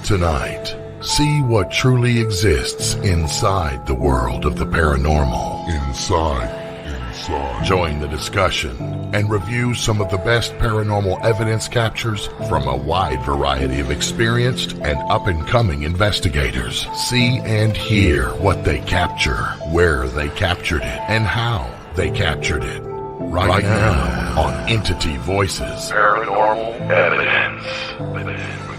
Tonight, see what truly exists inside the world of the paranormal. Inside. Join the discussion and review some of the best paranormal evidence captures from a wide variety of experienced and up-and-coming investigators. See and hear what they capture, where they captured it, and how they captured it. Right now on Entity Voices Paranormal Evidence.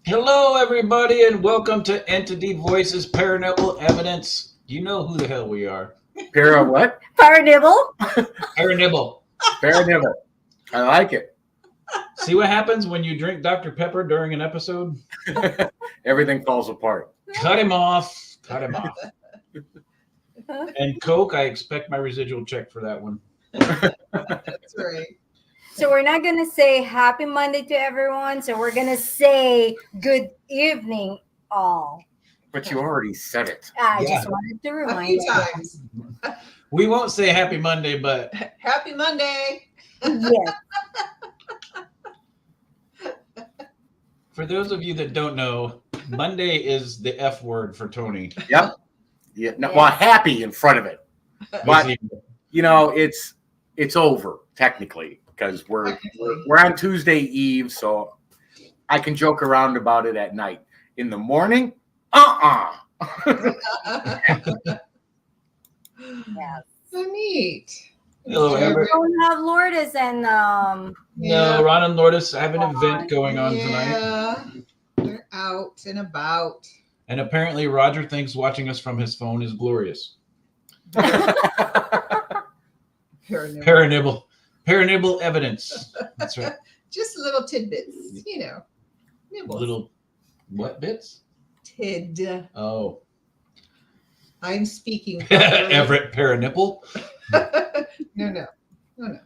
Hello, everybody, and welcome to Entity Voices Paranormal Evidence. You know who the hell we are. What? Paranibble. Paranibble. Paranibble. I like it. See what happens when you drink Dr. Pepper during an episode? Everything falls apart. Cut him off. Cut him off. And Coke, I expect my residual check for that one. That's right. So we're not going to say happy Monday to everyone. So we're going to say good evening, all. But you already said it. I just wanted to A remind few you. times. We won't say happy Monday, but Happy Monday. Yes. for those of you that don't know, Monday is the F word for Tony. Yep. Yeah. No, well, happy in front of it. But you know, it's over technically because we're on Tuesday Eve, so I can joke around about it at night. In the morning, Yes. So neat. Hello, We Amber. don't have Lourdes and No, Ron and Lourdes have an event going on tonight. Yeah, they're out and about. And apparently Roger thinks watching us from his phone is glorious. Paranormal. Paranibble evidence. That's right. Just little tidbits, you know. Nibbles. Little what bits? Tid. Oh. I'm speaking. properly. Everett Paranipple. No. No.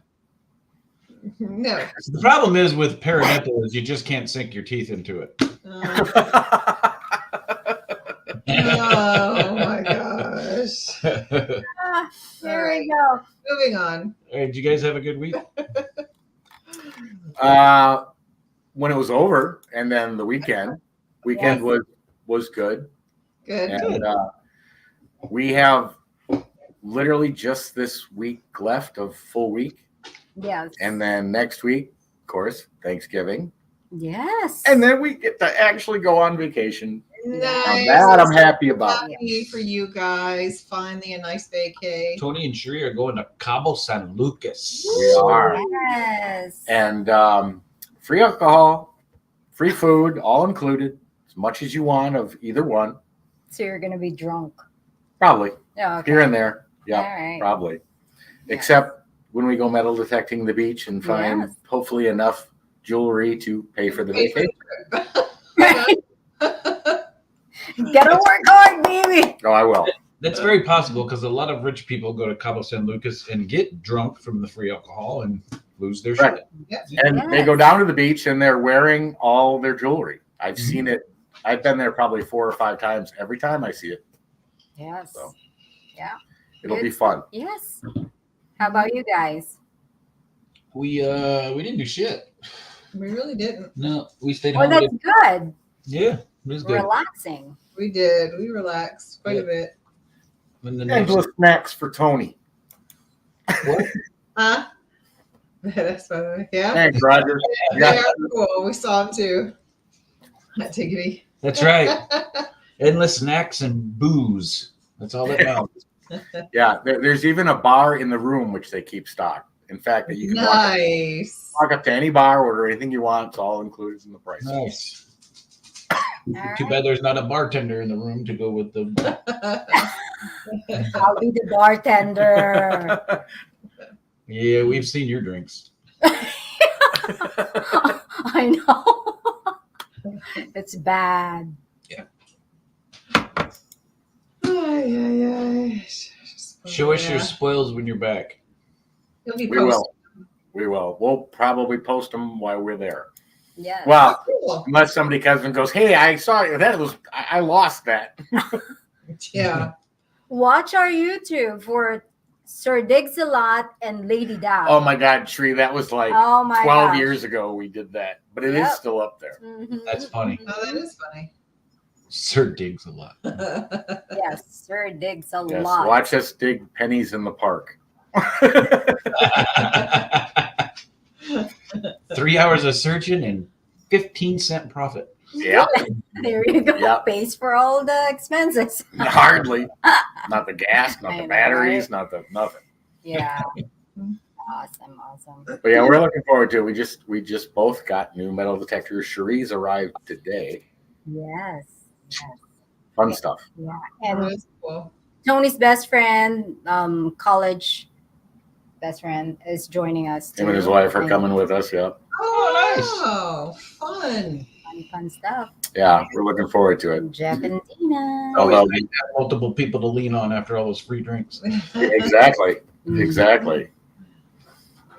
The problem is with Paranipple is you just can't sink your teeth into it. Oh my gosh. there we go. Moving on. Hey, did you guys have a good week? When it was over, and then the weekend Yes. was good. Good. And we have literally just this week left of full week. Yes. And then next week, of course, Thanksgiving. Yes. And then we get to actually go on vacation. Nice. Now that I'm happy about. Happy for you guys. Finally a nice vacay. Tony and Sheree are going to Cabo San Lucas. We are. Yes. And free alcohol, free food, all included, as much as you want of either one. So you're going to be drunk. Probably. Oh, okay. Here and there. Yeah, All right. probably. Yes. Except when we go metal detecting the beach and find Yes. hopefully enough jewelry to pay for the vacation. Gotta work hard, baby. Oh, I will. That's very possible because a lot of rich people go to Cabo San Lucas and get drunk from the free alcohol and lose their Right. shit. And they go down to the beach and they're wearing all their jewelry. I've seen it. I've been there probably 4 or 5 times. Every time I see it, Yes. So. Yeah. it'll be Good. fun. Yes. How about you guys? We didn't do shit. We really didn't. No, we stayed Well, home. that's good. Yeah, it was good. Relaxing. We did. We relaxed quite a bit. When the And next, little snacks for Tony. what? Huh? That's funny. Yeah. Thanks, Roger. They are cool. We saw them too. Not tiggity. That's right. Endless snacks and booze. That's all that matters. Yeah, there's even a bar in the room which they keep stocked. In fact, that you can Nice. walk up to any bar, order anything you want. It's all included in the price. Nice. All Too right. bad there's not a bartender in the room to go with the. I'll be the bartender. Yeah, we've seen your drinks. I know. It's bad. Show us your spoils when you're back. You'll be We will. We will. We'll probably post them while we're there. Yeah. Well, Cool. unless somebody comes and goes, "Hey, I saw that was I lost that." Yeah. Watch our YouTube for Sir Diggs a Lot and Lady Dow. Oh my God, Tree, that was like 12 years ago we did that, but it is still up there. Mm-hmm. That's funny. Oh, that is funny. Sir Diggs a Lot. Yes, Sir Diggs a Yes, Lot. watch us dig pennies in the park. 3 hours of searching and 15-cent profit. Yeah. There you go. Yep. Pays for all the expenses. Hardly. Not the gas, not I the know, batteries, right? not the nothing. Yeah. Awesome. But yeah, we're looking forward to it. We just both got new metal detectors. Cherie's arrived today. Yes. Fun stuff. Yeah. That And is cool. Tony's best friend, college best friend, is joining us too. Him and his wife are coming with us. Yeah. Oh, fun. Fun stuff. Yeah, we're looking forward to it. Jeff and Tina. Although, Always nice to have multiple people to lean on after all those free drinks. exactly. Exactly.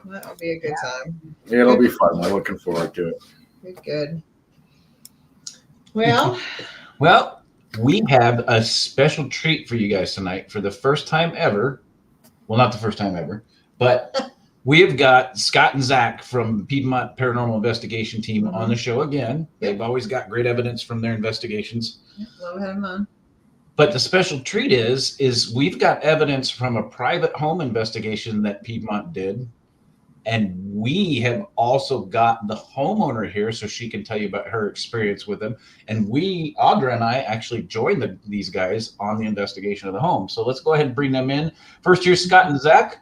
That'll be a good time. It'll be fun. We're looking forward to it. Good. Well, Well, we have a special treat for you guys tonight for the first time ever. Well, not the first time ever, but we have got Scott and Zach from Piedmont Paranormal Investigation Team on the show again. They've always got great evidence from their investigations. love having on. But the special treat is we've got evidence from a private home investigation that Piedmont did. And we have also got the homeowner here so she can tell you about her experience with them. And Audra and I actually joined these guys on the investigation of the home. So let's go ahead and bring them in. First, here's Scott and Zach.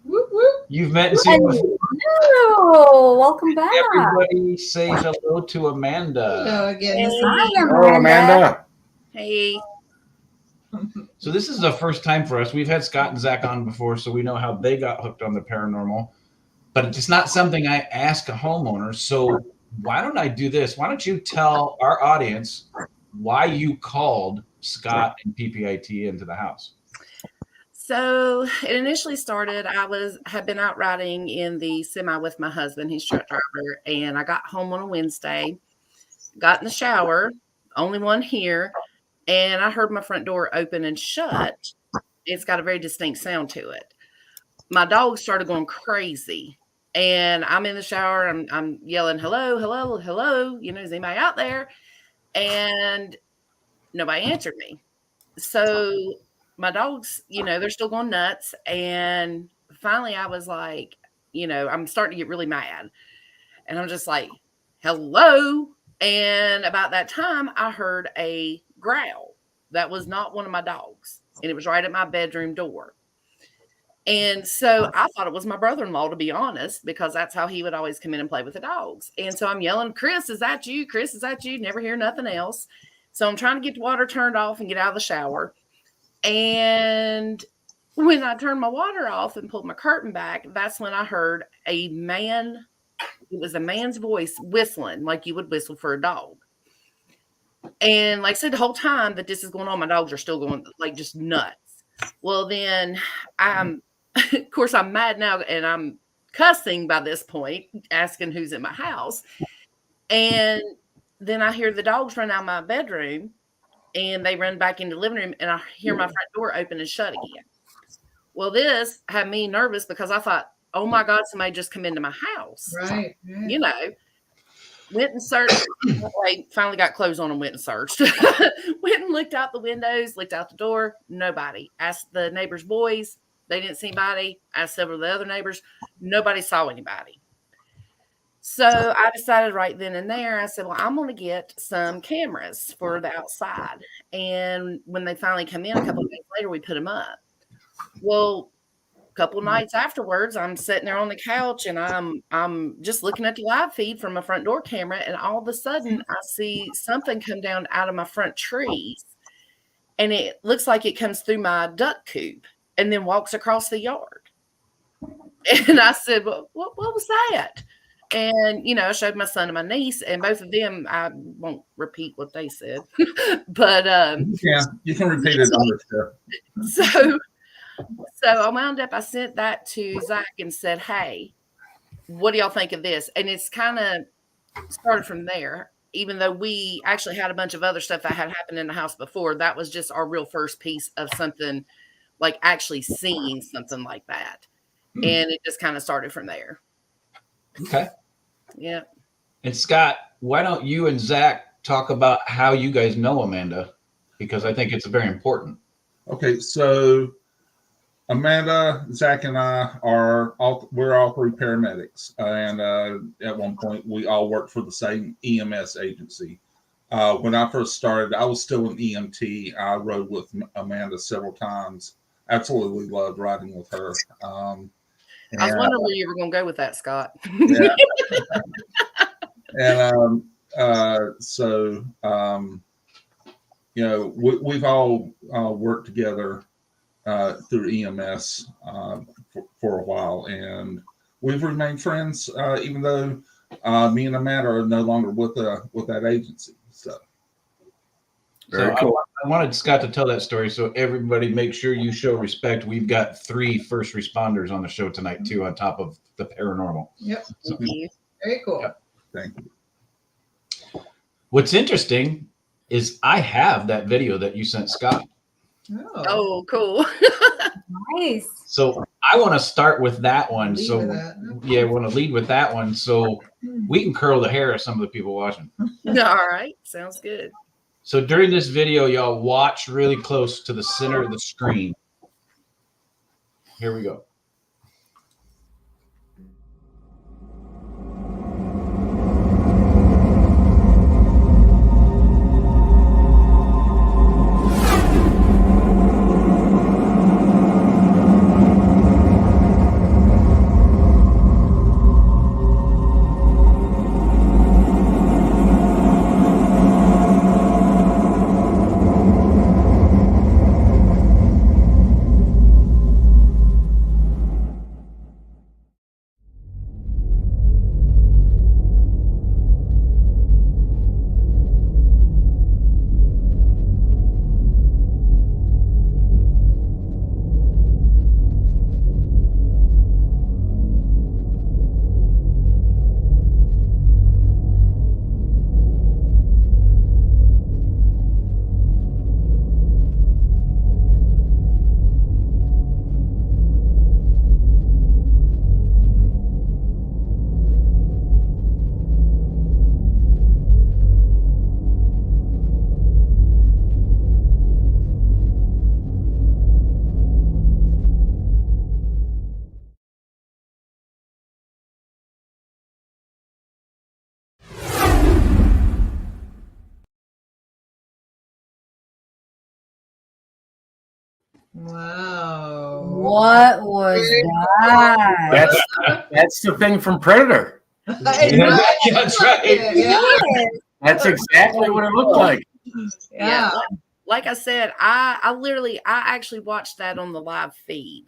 Whoop, whoop. You've met and seen before. Hello. Welcome back. Everybody say hello to Amanda. Hello again. Hey. This is- Oh, Amanda. Hey. So this is the first time for us. We've had Scott and Zach on before, so we know how they got hooked on the paranormal. But it's not something I ask a homeowner. So why don't I do this? Why don't you tell our audience why you called Scott and PPIT into the house? So it initially started, had been out riding in the semi with my husband, he's truck driver, and I got home on a Wednesday, got in the shower, only one here, and I heard my front door open and shut. It's got a very distinct sound to it. My dog started going crazy. And I'm in the shower. I'm yelling, hello, hello, hello. You know, is anybody out there? And nobody answered me. So my dogs, you know, they're still going nuts. And finally I was like, you know, I'm starting to get really mad. And I'm just like, hello. And about that time, I heard a growl. That was not one of my dogs. And it was right at my bedroom door. And so I thought it was my brother-in-law, to be honest, because that's how he would always come in and play with the dogs. And so I'm yelling, Chris, is that you? Chris, is that you? Never hear nothing else. So I'm trying to get the water turned off and get out of the shower. And when I turned my water off and pulled my curtain back, that's when I heard a man. It was a man's voice whistling like you would whistle for a dog. And like I said, the whole time that this is going on, my dogs are still going like just nuts. Well, then of course, I'm mad now and I'm cussing by this point, asking who's in my house. And then I hear the dogs run out of my bedroom and they run back into the living room and I hear my front door open and shut again. Well, this had me nervous because I thought, oh my God, somebody just come into my house. Right. You know, went and searched. I finally got clothes on and went and searched. Went and looked out the windows, looked out the door. Nobody. Asked the neighbors' boys. They didn't see anybody. Asked several of the other neighbors. Nobody saw anybody. So I decided right then and there, I said, well, I'm going to get some cameras for the outside. And when they finally come in a couple of days later, we put them up. Well, a couple of nights afterwards, I'm sitting there on the couch and I'm just looking at the live feed from my front door camera. And all of a sudden I see something come down out of my front trees. And it looks like it comes through my duck coop and then walks across the yard. And I said, well, what was that? And, you know, I showed my son and my niece, and both of them, I won't repeat what they said, but you can repeat it on the show. So I wound up, I sent that to Zach and said, hey, what do y'all think of this? And it's kind of started from there. even though we actually had a bunch of other stuff that had happened in the house before, that was just our real first piece of something like actually seeing something like that. And it just kind of started from there. Okay. Yeah. And Scott, why don't you and Zach talk about how you guys know Amanda? Because I think it's very important. Okay, so Amanda, Zach, and I we're all three paramedics, and at one point we all worked for the same EMS agency. When I first started, I was still an EMT. I rode with Amanda several times. Absolutely loved riding with her. I was wondering where you were going to go with that, Scott. Yeah. And we've all worked together through EMS for a while, and we've remained friends, even though me and Amanda are no longer with that agency. So, very cool. I wanted Scott to tell that story, so everybody make sure you show respect. We've got 3 first responders on the show tonight too, on top of the paranormal. Yep. So, very cool. Yep. Thank you. What's interesting is I have that video that you sent Scott. Oh, cool. Nice. So I want to start with that one. Lead So with that. yeah, I want to lead with that one. So we can curl the hair of some of the people watching. All right. Sounds good. So during this video, y'all watch really close to the center of the screen. Here we go. Wow. What was that? That's the thing from Predator. That's right. Yeah. That's exactly what it looked like. Yeah. Like I said, I actually watched that on the live feed.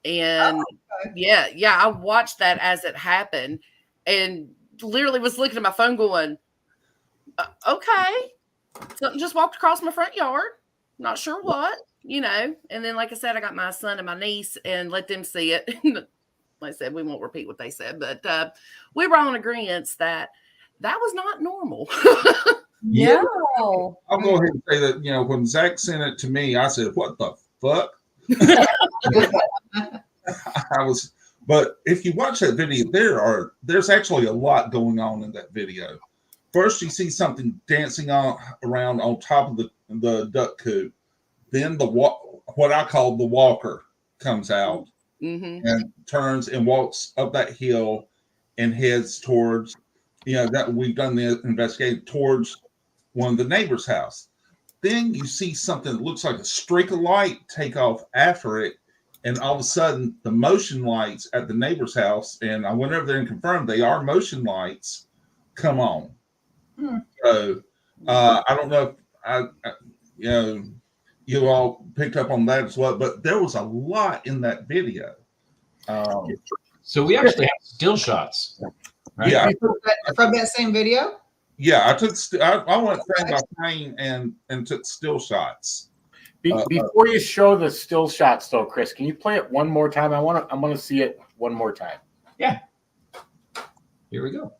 And I watched that as it happened and literally was looking at my phone going, okay, something just walked across my front yard. Not sure what, and then, like I said, I got my son and my niece and let them see it. Like I said, we won't repeat what they said, but we were all in agreement that was not normal. Yeah. No. I'll go ahead and say that, when Zach sent it to me, I said, what the fuck? But if you watch that video, there's actually a lot going on in that video. First, you see something dancing around on top of the duck coop. Then what I call the walker comes out and turns and walks up that hill and heads towards, that we've done the investigation towards one of the neighbor's house. Then you see something that looks like a streak of light take off after it. And all of a sudden, the motion lights at the neighbor's house, and I went over there and confirmed they are motion lights, come on. So I don't know if you all picked up on that as well, but there was a lot in that video. So we actually have still shots, right? Yeah, From that same video? Yeah, I went frame by frame and took still shots. Before you show the still shots, though, Chris, can you play it one more time? I want to see it one more time. Yeah. Here we go.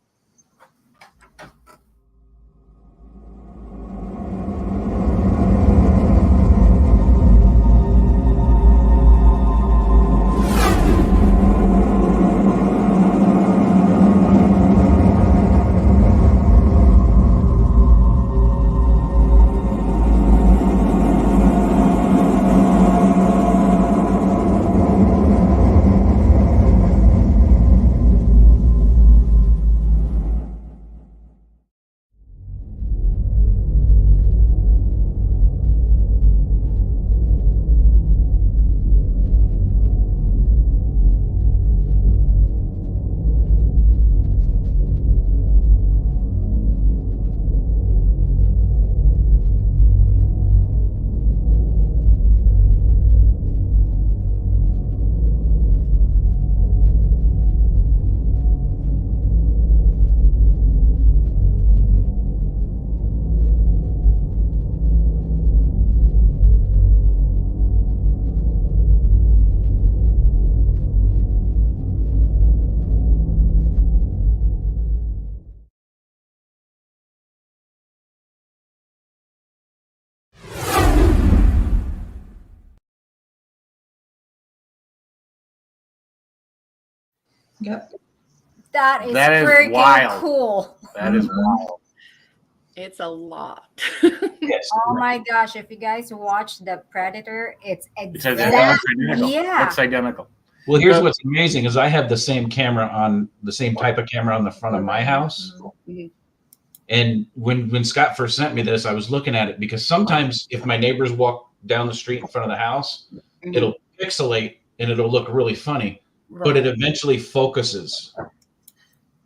Yep. That is That is freaking wild. cool. That is wild. It's a lot. Yes. Oh my gosh! If you guys watch The Predator, it's It's exactly identical. It's identical. Well, here's what's amazing is I have the same type of camera on the front of my house. Mhm. And when Scott first sent me this, I was looking at it because sometimes if my neighbors walk down the street in front of the house, Mhm. it'll pixelate and it'll look really funny, Right. but it eventually focuses.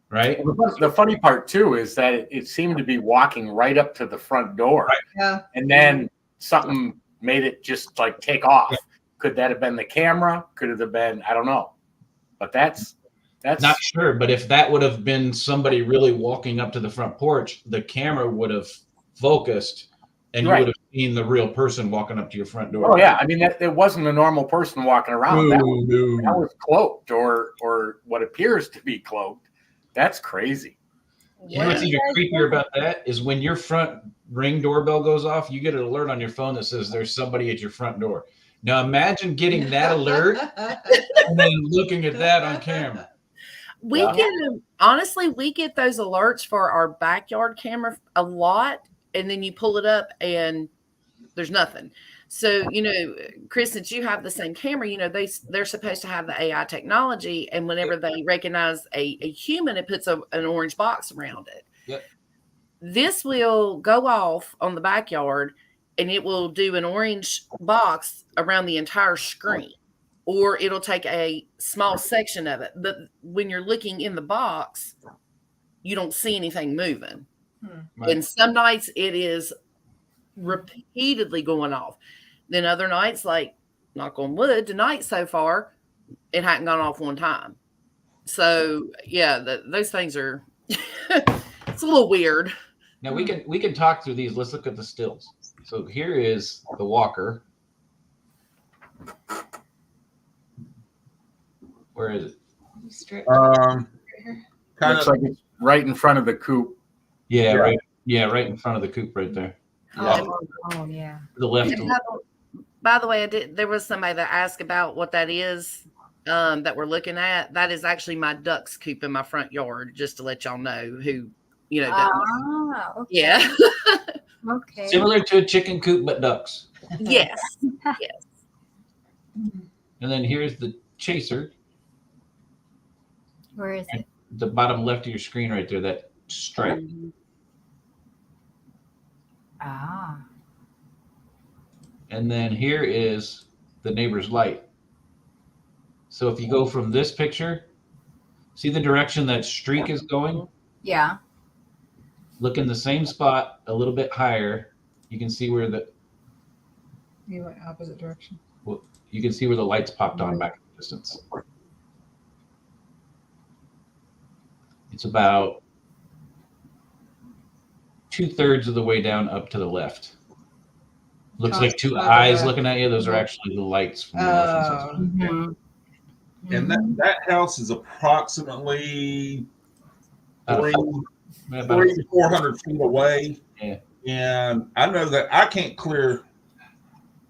Right? The funny part too is that it seemed to be walking right up to the front door, Yeah. and then something made it just like take off. Could that have been the camera? Could it have been? I don't know. But that's Not sure, but if that would have been somebody really walking up to the front porch, the camera would have focused and you Right. would have seen the real person walking up to your front door. Oh yeah, I mean it wasn't a normal person walking around. That was cloaked or what appears to be cloaked. That's crazy. You know what's even creepier about that is when your front Ring doorbell goes off, you get an alert on your phone that says there's somebody at your front door. Now imagine getting that alert and then looking at that on camera. We get honestly, we get those alerts for our backyard camera a lot, and then you pull it up and there's nothing. So, you know, Chris, since you have the same camera, you know, they're supposed to have the AI technology, and whenever they recognize a human, it puts an orange box around it. Yep. This will go off on the backyard, and it will do an orange box around the entire screen, or it'll take a small section of it. But when you're looking in the box, you don't see anything moving. Right. And some nights it is repeatedly going off. Then other nights, like knock on wood, tonight so far, it hadn't gone off one time. So yeah, those things are it's a little weird. Now we can talk through these. Let's look at the stills. So here is the walker. Where is it? Kind Looks of like it's right in front of the coop. Yeah, right. Yeah, right in front of the coop, right there. Oh yeah. To the left. By the way, there was somebody that asked about what that is that we're looking at. That is actually my duck's coop in my front yard, just to let y'all know who, you know. Okay. Yeah. Okay. Similar to a chicken coop, but ducks. Yes. Yes. And then here's the chaser. Where is it? The bottom left of your screen right there, that stripe. Ah. And then here is the neighbor's light. So if you go from this picture, see the direction that streak is going? Yeah. Look in the same spot, a little bit higher. You can see where You went opposite direction. you can see where the lights popped on back in the distance. It's about 2/3 of the way down up to the left. Looks like two eyes looking at you. Those are actually the lights from the motion sensor. Mm-hmm. and that house is approximately About 300 to 400 feet away. Yeah. And I know that I can't clear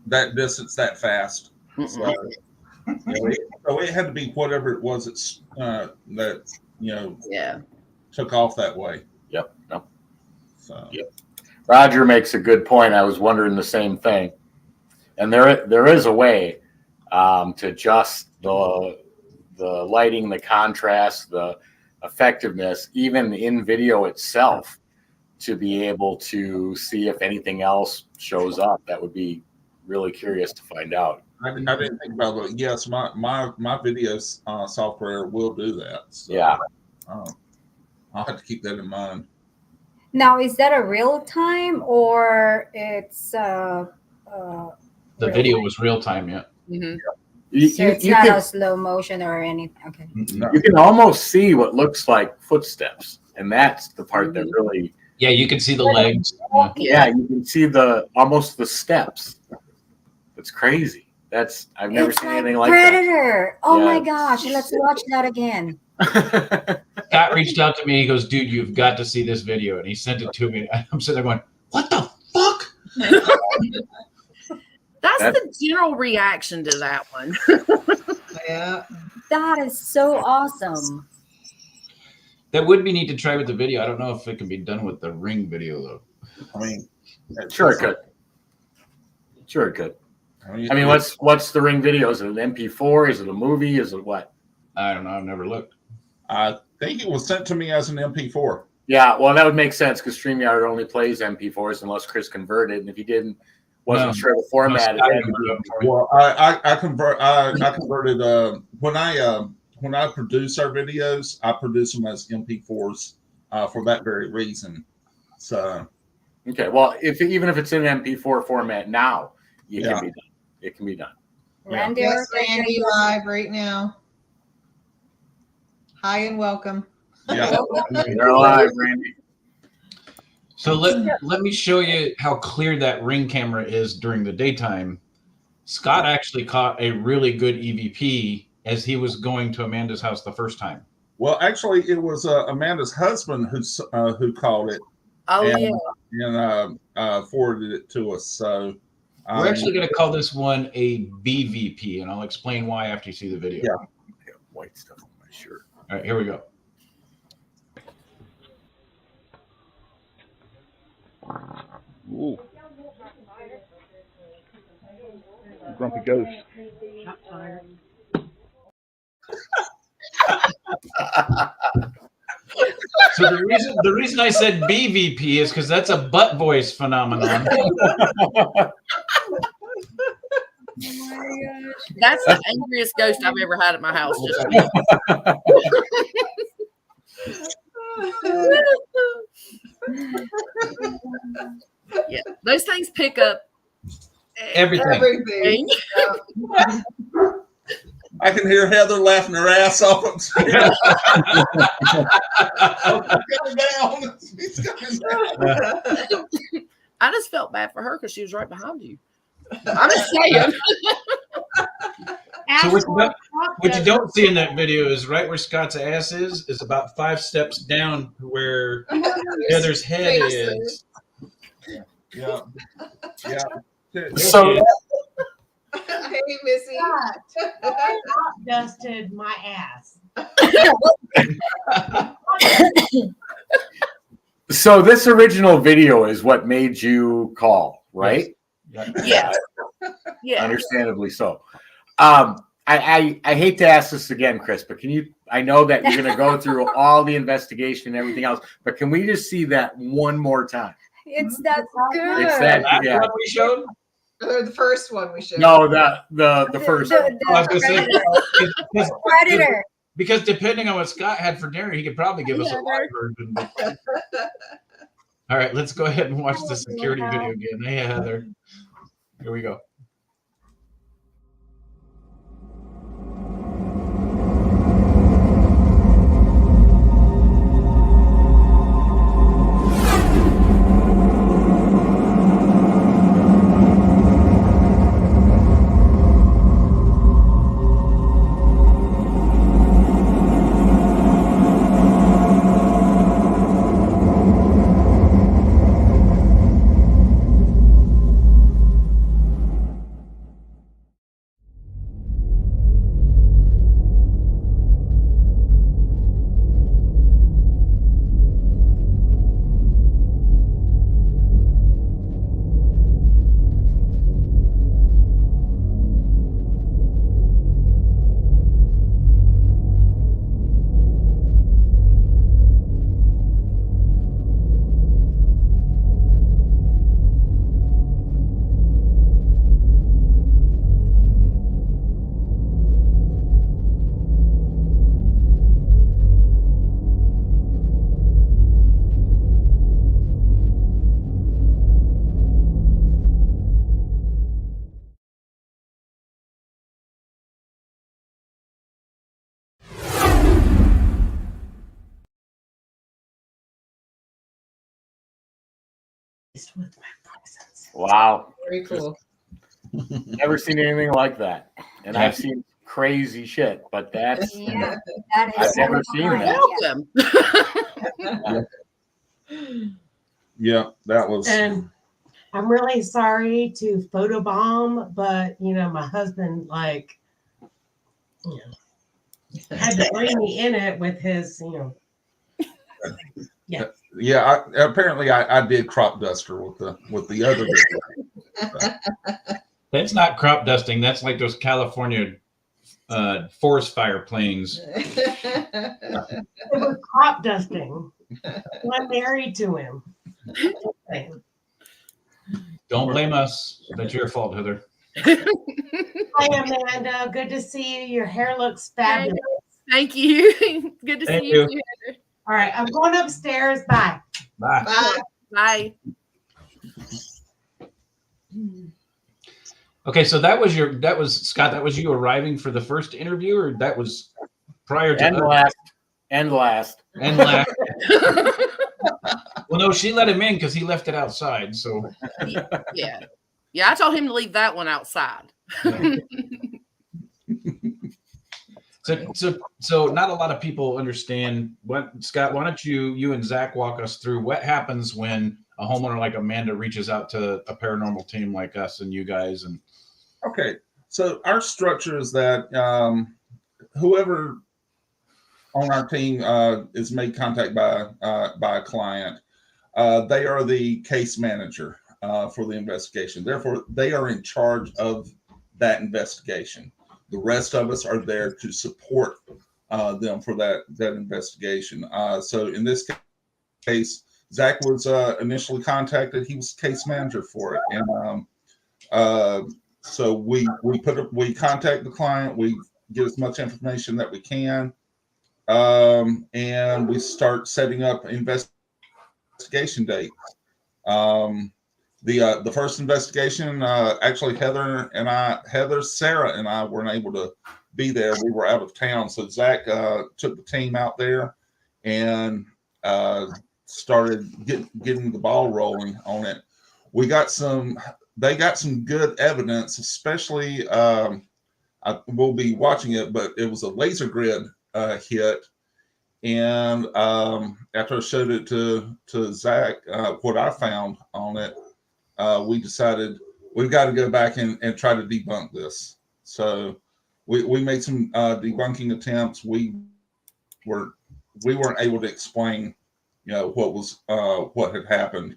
that distance that fast. So, so it had to be whatever it was that Yeah. took off that way. Yep. So Yep. Roger makes a good point. I was wondering the same thing. And there is a way to adjust the lighting, the contrast, the effectiveness, even in video itself, to be able to see if anything else shows up. That would be really curious to find out. I didn't think about it. Yes, my video software will do that. So, Yeah. I'll have to keep that in mind. Now, is that a real time or it's The video was real time, yeah. Mm-hmm. so it's not a slow motion or anything? Okay. You can almost see what looks like footsteps, and that's the part that really. Yeah, you can see the legs. Yeah, you can see almost the steps. It's crazy. I've never seen anything like Predator. Oh my Yeah. gosh, let's watch that again. that. Scott reached out to me. He goes, "Dude, you've got to see this video," and he sent it to me. I'm sitting there going, "What the fuck?" That's the general reaction to that one. Yeah. That is so awesome. That would be neat to try with the video. I don't know if it can be done with the Ring video though. I mean, Sure it could. Sure it could. I mean, what's the Ring video? Is it an MP4? Is it a movie? Is it what? I don't know. I've never looked. I think it was sent to me as an MP4. Yeah, well, that would make sense because StreamYard only plays MP4s unless Chris converted, and if he wasn't sure the format. Well, I converted when I produce our videos, I produce them as MP4s for that very reason. So okay, well, even if it's in MP4 format now, it can be done. It can be done. Randy, Yes, Randy, live right now. Hi and welcome. yeah, They're alive, Randy. So let me show you how clear that Ring camera is during the daytime. Scott actually caught a really good EVP as he was going to Amanda's house the first time. well, actually, it was Amanda's husband who called it. Oh, and forwarded it to us. So We're actually going to call this one a BVP, and I'll explain why after you see the video. Yeah. I got white stuff on my shirt. All right, here we go. Ooh. Grumpy ghost. So the reason I said BVP is because that's a butt voice phenomenon. That's the angriest ghost I've ever had at my house. Just yeah, those things pick up Everything. I can hear Heather laughing her ass off. He's coming down. He's coming down. I just felt bad for her because she was right behind you. I'm just saying. So what you don't see in that video is right where Scott's ass is about 5 steps down where Heather's head is. Yeah. Yeah. So, Hey, Missy. I dusted my ass. so this original video is what made you call, right? Yeah. Yeah. Understandably so. I hate to ask this again, Chris, but I know that you're going to go through all the investigation and everything else, but can we just see that one more time? It's that good. It's that, yeah. What we showed? The first one we showed. No, the first one. Predator. Because depending on what Scott had for dinner, he could probably give us a live version. All right, let's go ahead and watch the security video again. Hey, Heather. Here we go. With my presence. Wow. Very cool. Never seen anything like that. And I've seen crazy shit, but that's Yeah, that is I've never seen that. Welcome. Yeah, that was. And I'm really sorry to photobomb, but my husband Had to bring me in it with his, Yeah. Yeah, apparently I did crop duster with the other. That's not crop dusting. That's like those California forest fire planes. It was crop dusting. I'm married to him. Don't blame us. That's your fault, Heather. Hi, Amanda. Good to see you. Your hair looks fabulous. Thank you. Good to see you. All right, I'm going upstairs. Bye. Bye. Bye. Okay, so that was Scott. That was you arriving for the first interview, or that was prior to and last. Well, no, she let him in because he left it outside. So yeah. I told him to leave that one outside. So not a lot of people understand what, Scott, why don't you and Zach walk us through what happens when a homeowner like Amanda reaches out to a paranormal team like us and you guys. And okay, so our structure is that whoever on our team is made contact by a client, they are the case manager for the investigation. Therefore, they are in charge of that investigation. The rest of us are there to support them for that investigation. So in this case, Zach was initially contacted. He was case manager for it, and so we contact the client. We get as much information that we can, and we start setting up investigation dates. The first investigation, actually Sarah and I weren't able to be there. We were out of town. So Zach took the team out there and started getting the ball rolling on it. They got some good evidence, especially we'll be watching it, but it was a laser grid hit. And after I showed it to Zach, what I found on it, we decided we've got to go back and try to debunk this. So we made some debunking attempts. We weren't able to explain, what had happened,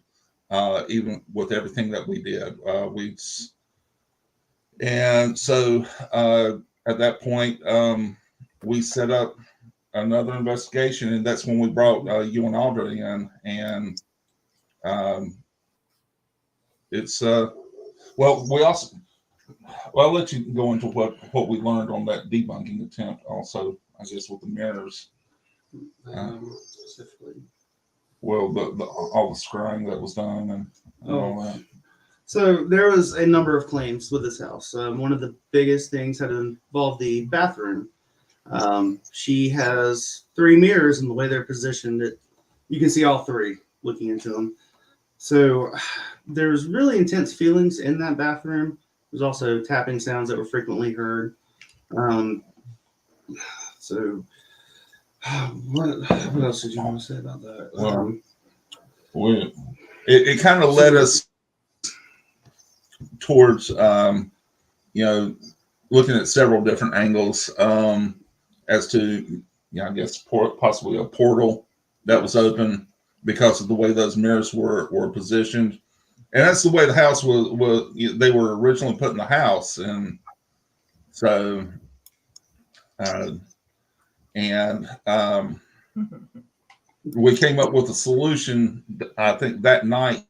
even with everything that we did. And so at that point, we set up another investigation, and that's when we brought you and Audrey in, and it's I'll let you go into what we learned on that debunking attempt also, I guess, with the mirrors. Specifically. Well, all the scrying that was done and all that. So there was a number of claims with this house. One of the biggest things had involved the bathroom. She has 3 mirrors, and the way they're positioned, you can see all 3 looking into them. So there's really intense feelings in that bathroom. There's also tapping sounds that were frequently heard. So what else did you want to say about that? It kind of led us towards, looking at several different angles as to, I guess, possibly a portal that was open because of the way those mirrors were positioned. And that's the way the house was they were originally put in the house. And so, we came up with a solution, I think, that night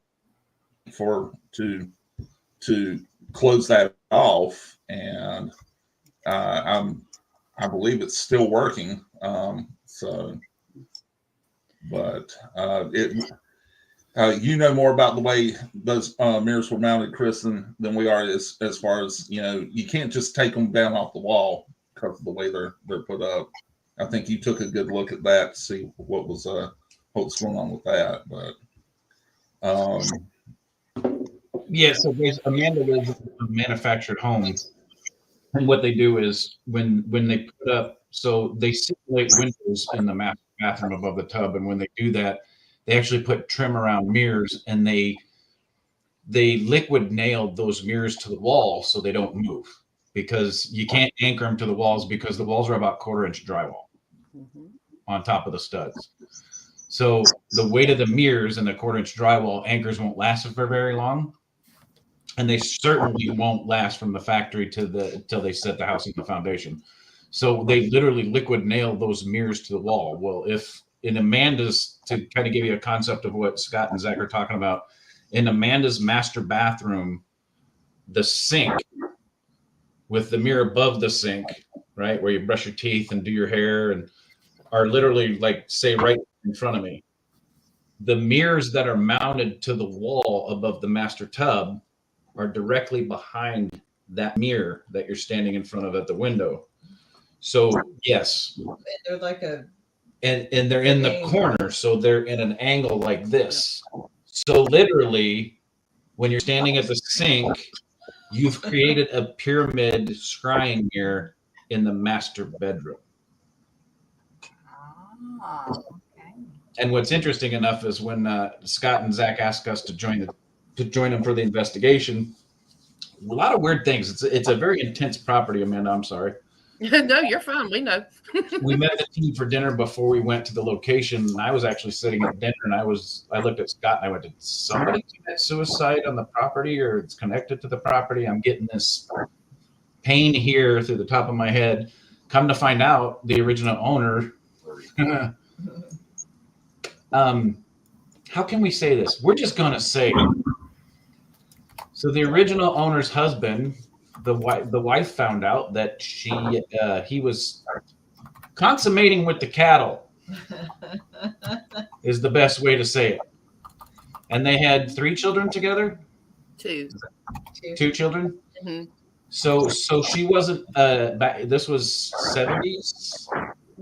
to close that off. And I believe it's still working. But you know more about the way those mirrors were mounted, Chris, than we are as far as, you can't just take them down off the wall because of the way they're put up. I think you took a good look at that to see what's going on with that. But yeah, so Amanda lives in a manufactured home, and what they do is when they put up, so they simulate windows in the bathroom above the tub, and when they do that, they actually put trim around mirrors, and they liquid nailed those mirrors to the wall so they don't move. because you can't anchor them to the walls because the walls are about 1/4 inch drywall on top of the studs. So the weight of the mirrors and the 1/4 inch drywall anchors won't last for very long. And they certainly won't last from the factory till they set the house on the foundation. So they literally liquid nail those mirrors to the wall. Well, if in Amanda's, to kind of give you a concept of what Scott and Zach are talking about, in Amanda's master bathroom, the sink with the mirror above the sink, right, where you brush your teeth and do your hair, and are literally like, say, right in front of me. The mirrors that are mounted to the wall above the master tub are directly behind that mirror that you're standing in front of at the window. So yes, They're like and they're in the corner, so they're in an angle like this. So literally, when you're standing at the sink, you've created a pyramid scrying mirror in the master bedroom. And what's interesting enough is when Scott and Zach asked us to join them for the investigation, a lot of weird things. It's a very intense property, Amanda. I'm sorry. No, you're fine. We know. We met the team for dinner before we went to the location, and I was actually sitting at dinner, and I looked at Scott and I went, did somebody commit suicide on the property, or it's connected to the property? I'm getting this pain here through the top of my head. Come to find out, the original owner. How can we say this? We're just gonna say it. So the original owner's husband, the wife found out that he was consummating with the cattle, is the best way to say it. And they had 3 children together. 2 children. Mm-hmm. So she wasn't. This was 70s.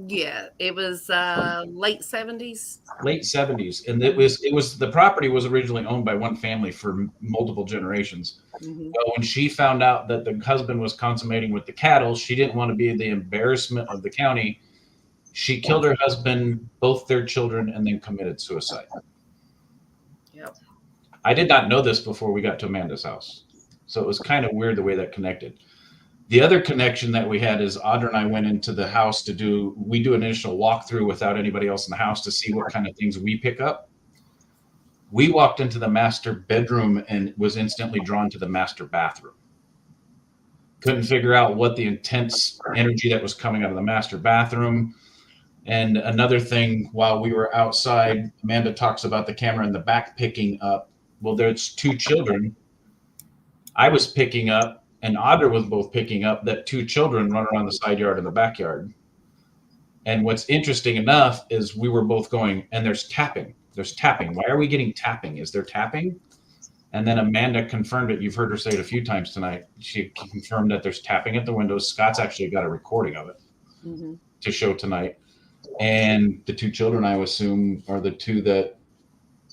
Yeah, it was late 70s. Late 70s, and it was the property was originally owned by one family for multiple generations. Mm-hmm. But when she found out that the husband was consummating with the cattle, she didn't want to be the embarrassment of the county. She killed her husband, both their children, and then committed suicide. Yep. I did not know this before we got to Amanda's house, so it was kind of weird the way that connected. The other connection that we had is Audra and I went into the house to do an initial walkthrough without anybody else in the house to see what kind of things we pick up. We walked into the master bedroom and was instantly drawn to the master bathroom. Couldn't figure out what the intense energy that was coming out of the master bathroom. And another thing, while we were outside, Amanda talks about the camera in the back picking up. Well, there's 2 children. I was picking up, and Audra was both picking up that 2 children run around the side yard and the backyard. And what's interesting enough is we were both going, and there's tapping. There's tapping. Why are we getting tapping? Is there tapping? And then Amanda confirmed it. You've heard her say it a few times tonight. She confirmed that there's tapping at the windows. Scott's actually got a recording of it to show tonight. And the 2 children, I assume, are the 2 that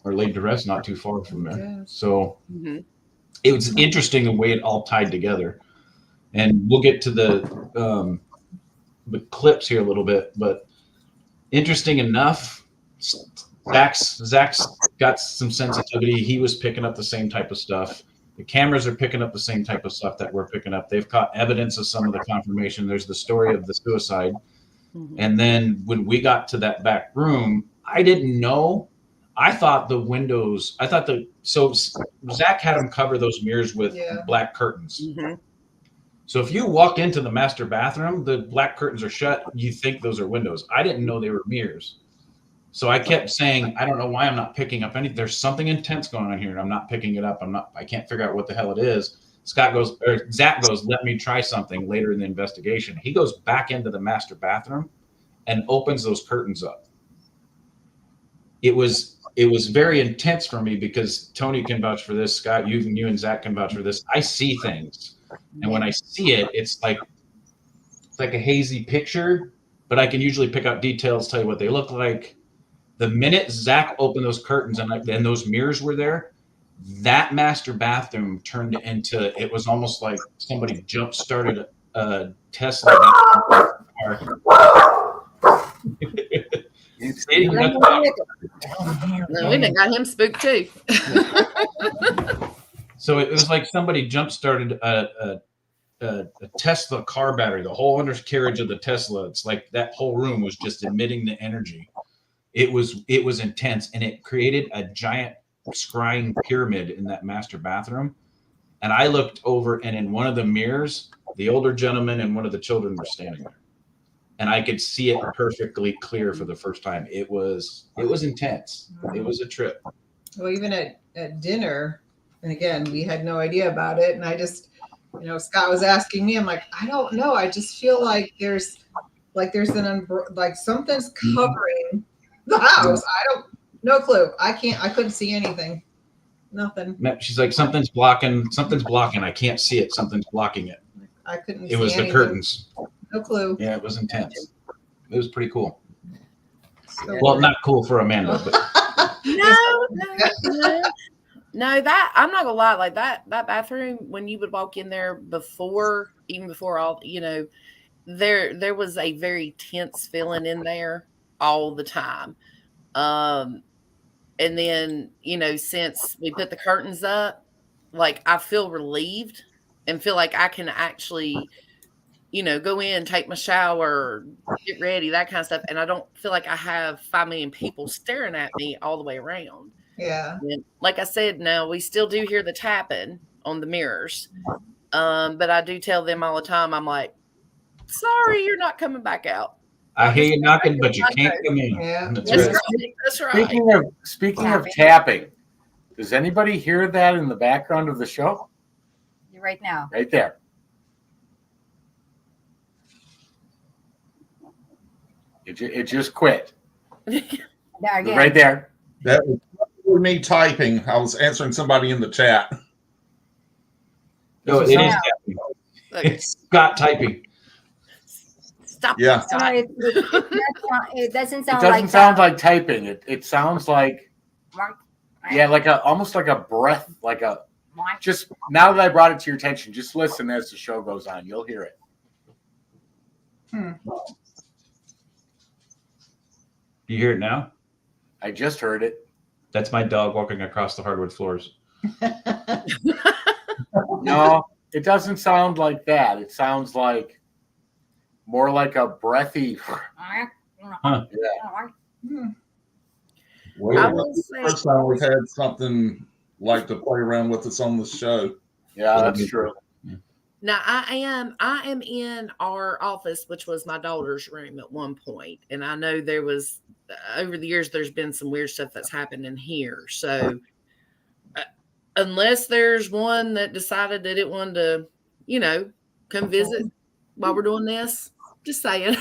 are laid to rest not too far from there. Yeah. So it was interesting the way it all tied together. And we'll get to the clips here a little bit, but interesting enough, Zach's got some sensitivity. He was picking up the same type of stuff. The cameras are picking up the same type of stuff that we're picking up. They've caught evidence of some of the confirmation. There's the story of the suicide. And then when we got to that back room, I didn't know. I thought the windows, so Zach had them cover those mirrors with black curtains. So if you walk into the master bathroom, the black curtains are shut. You think those are windows. I didn't know they were mirrors. So I kept saying, I don't know why I'm not picking up anything. There's something intense going on here, and I'm not picking it up. I can't figure out what the hell it is. Zach goes, let me try something later in the investigation. He goes back into the master bathroom and opens those curtains up. It was very intense for me because Tony can vouch for this. Scott, you and Zach can vouch for this. I see things. And when I see it, it's like a hazy picture, but I can usually pick out details, tell you what they look like. The minute Zach opened those curtains and those mirrors were there, that master bathroom turned into, it was almost like somebody jump-started a Tesla. We done got him spooked too. So it was like somebody jump-started a a Tesla car battery, the whole undercarriage of the Tesla. It's like that whole room was just emitting the energy. It was intense, and it created a giant scrying pyramid in that master bathroom. And I looked over, and in one of the mirrors, the older gentleman and one of the children were standing there, and I could see it perfectly clear for the first time. It was intense. It was a trip. Well, even at dinner, and again, we had no idea about it. And I just, Scott was asking me, I'm like, I don't know. I just feel like there's something's covering the house. No clue. I couldn't see anything. Nothing. She's like, something's blocking. I can't see it. Something's blocking it. I couldn't. It was the curtains. No clue. Yeah, it was intense. It was pretty cool. So Well, not cool for Amanda, but No, that I'm not gonna lie, like that bathroom, when you would walk in there even before all, there was a very tense feeling in there all the time. And then, since we put the curtains up, like I feel relieved and feel like I can actually, go in, take my shower, get ready, that kind of stuff. And I don't feel like I have 5 million people staring at me all the way around. Yeah. And like I said, now we still do hear the tapping on the mirrors. But I do tell them all the time, I'm like, sorry, you're not coming back out. I hear you knocking, but you can't come in. Yeah. That's right. Speaking of tapping, does anybody hear that in the background of the show? Right now. Right there. It just quit. There again. Right there. That was me typing. I was answering somebody in the chat. No, it is tapping. It's Scott typing. Stop. Yeah. No, it doesn't sound It doesn't like sound like typing. It sounds like, yeah, like almost like a breath, just now that I brought it to your attention, just listen as the show goes on. You'll hear it. You hear it now? I just heard it. That's my dog walking across the hardwood floors. No, it doesn't sound like that. It sounds like more like a breathy. Huh. Yeah. Well, first time we've had something like to play around with us on the show. Yeah, that's true. Now I am in our office, which was my daughter's room at one point, and I know there was over the years there's been some weird stuff that's happened in here. So unless there's one that decided that it wanted to, come visit while we're doing this, just saying.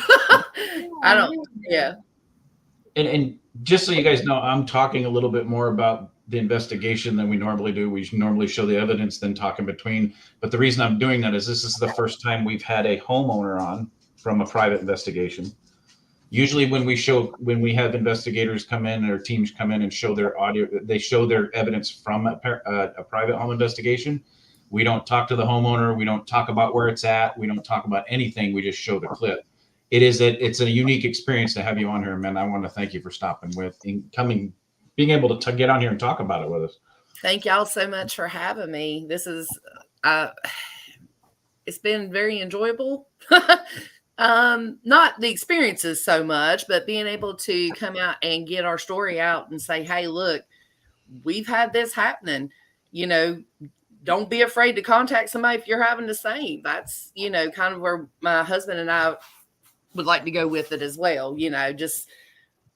I don't. Yeah. And just so you guys know, I'm talking a little bit more about the investigation than we normally do. We normally show the evidence, then talk in between. But the reason I'm doing that is this is the first time we've had a homeowner on from a private investigation. Usually when we have investigators come in or teams come in and show their audio, they show their evidence from a private home investigation. We don't talk to the homeowner. We don't talk about where it's at. We don't talk about anything. We just show the clip. It's a unique experience to have you on here, man. I want to thank you for stopping being able to get on here and talk about it with us. Thank y'all so much for having me. This is, it's been very enjoyable. Not the experiences so much, but being able to come out and get our story out and say, hey, look, we've had this happening. Don't be afraid to contact somebody if you're having the same. That's, kind of where my husband and I would like to go with it as well. Just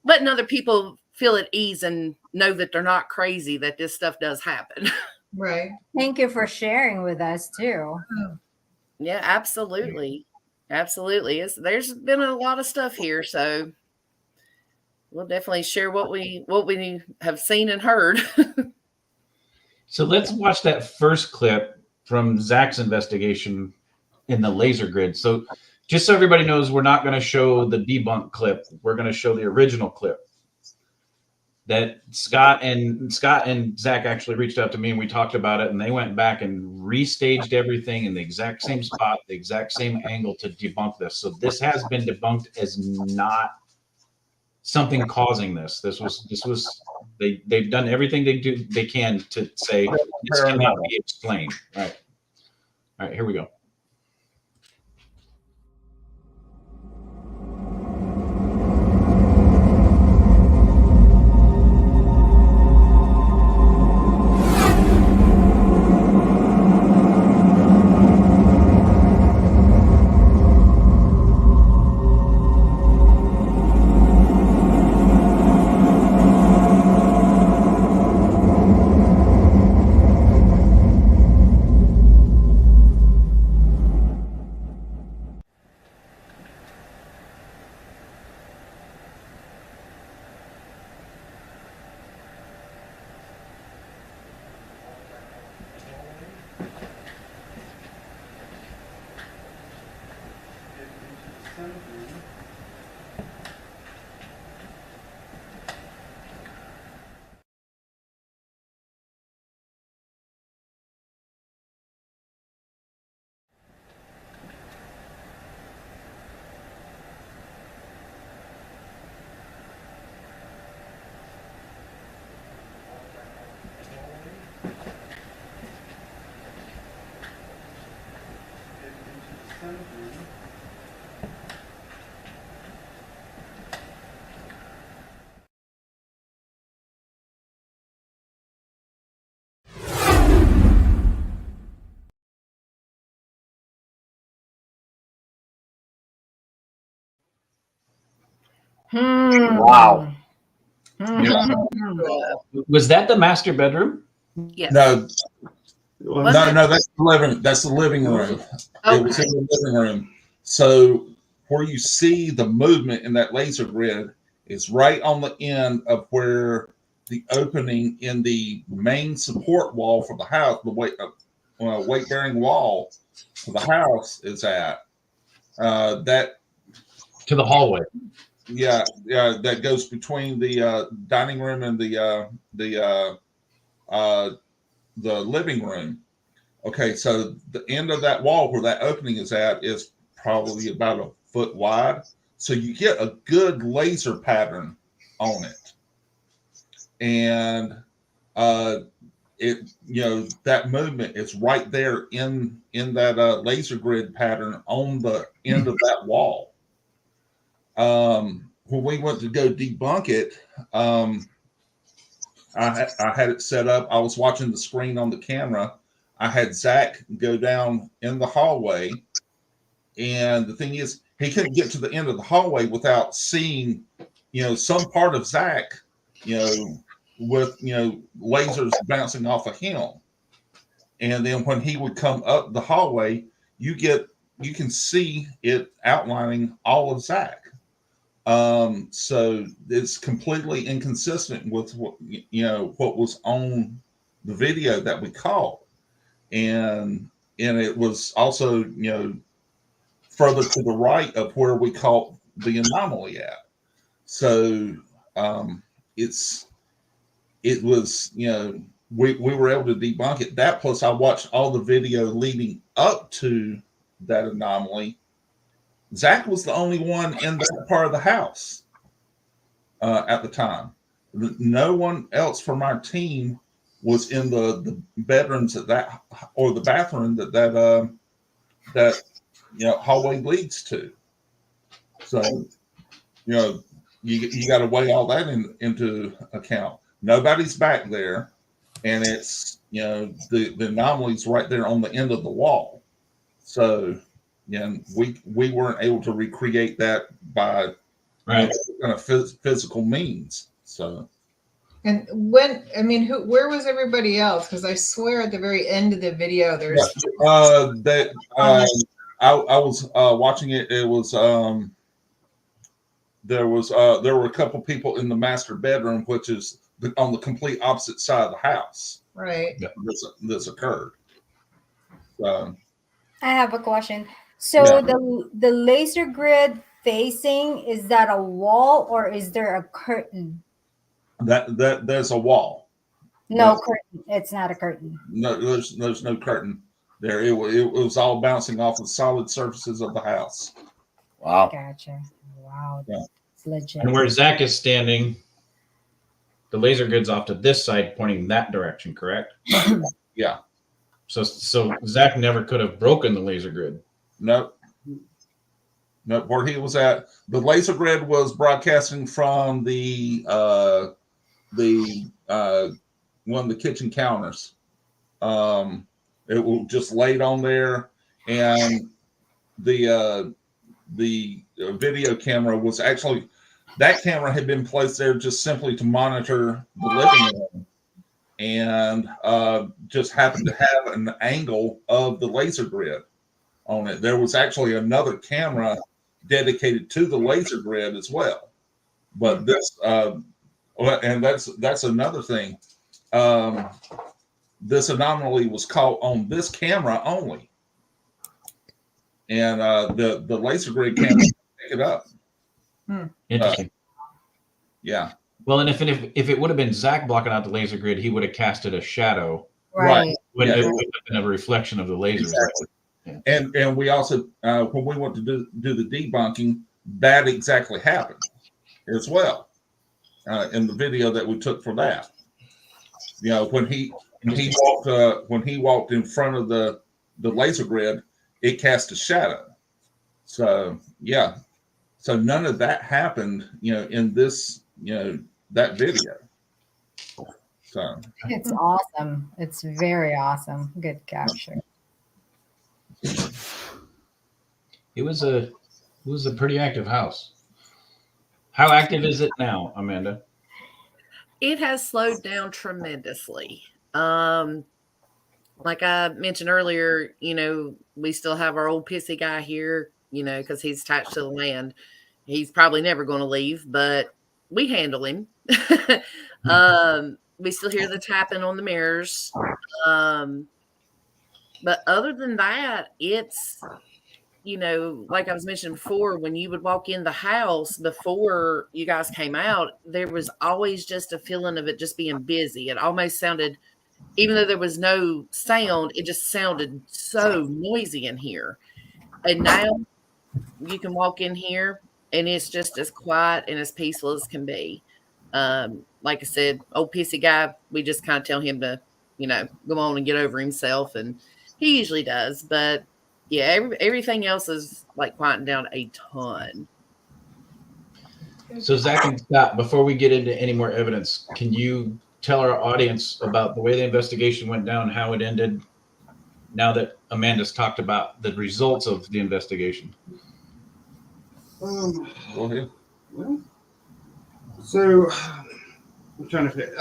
letting other people feel at ease and know that they're not crazy, that this stuff does happen. Right. Thank you for sharing with us too. Yeah, absolutely. Absolutely. There's been a lot of stuff here, so we'll definitely share what we have seen and heard. So let's watch that first clip from Zach's investigation in the laser grid. So just so everybody knows, we're not going to show the debunk clip. We're going to show the original clip that Scott and Zach actually reached out to me and we talked about it, and they went back and restaged everything in the exact same spot, the exact same angle to debunk this. So this has been debunked as not something causing this. This was they've done everything they can to say this cannot be explained. All right, here we go. Wow. Was that the master bedroom? Yes. No, Was no, it? no. That's the living room. It was in the living room. So where you see the movement in that laser grid is right on the end of where the opening in the main support wall for the house, the weight-bearing wall for the house is at. That To the hallway. Yeah, that goes between the dining room and the living room. Okay, so the end of that wall where that opening is at is probably about a foot wide. So you get a good laser pattern on it. And that movement is right there in that laser grid pattern on the end of that wall. When we went to go debunk it, I had it set up. I was watching the screen on the camera. I had Zach go down in the hallway, and the thing is, he couldn't get to the end of the hallway without seeing, some part of Zach, with lasers bouncing off of him. And then when he would come up the hallway, you can see it outlining all of Zach. So it's completely inconsistent with what was on the video that we caught. And it was also, further to the right of where we caught the anomaly at. So it was, we were able to debunk it. That plus I watched all the video leading up to that anomaly. Zach was the only one in that part of the house at the time. No one else from our team was in the bedrooms or the bathroom that hallway leads to. So you got to weigh all that into account. Nobody's back there, and it's the anomaly's right there on the end of the wall. So we weren't able to recreate that by kind of physical means. So. And where was everybody else? Because I swear at the very end of the video, there's. I was watching it. It was there were a couple people in the master bedroom, which is on the complete opposite side of the house. Right. This occurred. So. I have a question. So the laser grid facing, is that a wall or is there a curtain? That there's a wall. No curtain. It's not a curtain. No, there's no curtain there. It was all bouncing off of solid surfaces of the house. Wow. Gotcha. Wow. Yeah. It's legit. And where Zach is standing, the laser grid's off to this side, pointing that direction, correct? Yeah. So Zach never could have broken the laser grid. Nope. Where he was at, the laser grid was broadcasting from one of the kitchen counters. It was just laid on there, and the video camera was actually, that camera had been placed there just simply to monitor the living room, and just happened to have an angle of the laser grid on it. There was actually another camera dedicated to the laser grid as well, but this and that's another thing. This anomaly was caught on this camera only, and the laser grid camera pick it up. Interesting. Yeah. Well, and if it would have been Zach blocking out the laser grid, he would have casted a shadow. Right. It would have been a reflection of the lasers. Exactly. Yeah. And we also when we went to do the debunking, that exactly happened as well in the video that we took for that. When he walked in front of the laser grid, it cast a shadow. So so none of that happened in this that video. So it's awesome. It's very awesome. Good capture. It was a pretty active house. How active is it now, Amanda? It has slowed down tremendously. Like I mentioned earlier, we still have our old pissy guy here, because he's attached to the land. He's probably never going to leave, but we handle him. We still hear the tapping on the mirrors. But other than that, it's, like I was mentioning before, when you would walk in the house before you guys came out, there was always just a feeling of it just being busy. It almost sounded, even though there was no sound, it just sounded so noisy in here. And now you can walk in here and it's just as quiet and as peaceful as can be. Like I said, old pissy guy, we just kind of tell him to, go on and get over himself. And he usually does. But yeah, everything else is like quieting down a ton. So Zach and Scott, before we get into any more evidence, can you tell our audience about the way the investigation went down, how it ended, now that Amanda's talked about the results of the investigation? Go ahead. Well, so I'm trying to fit.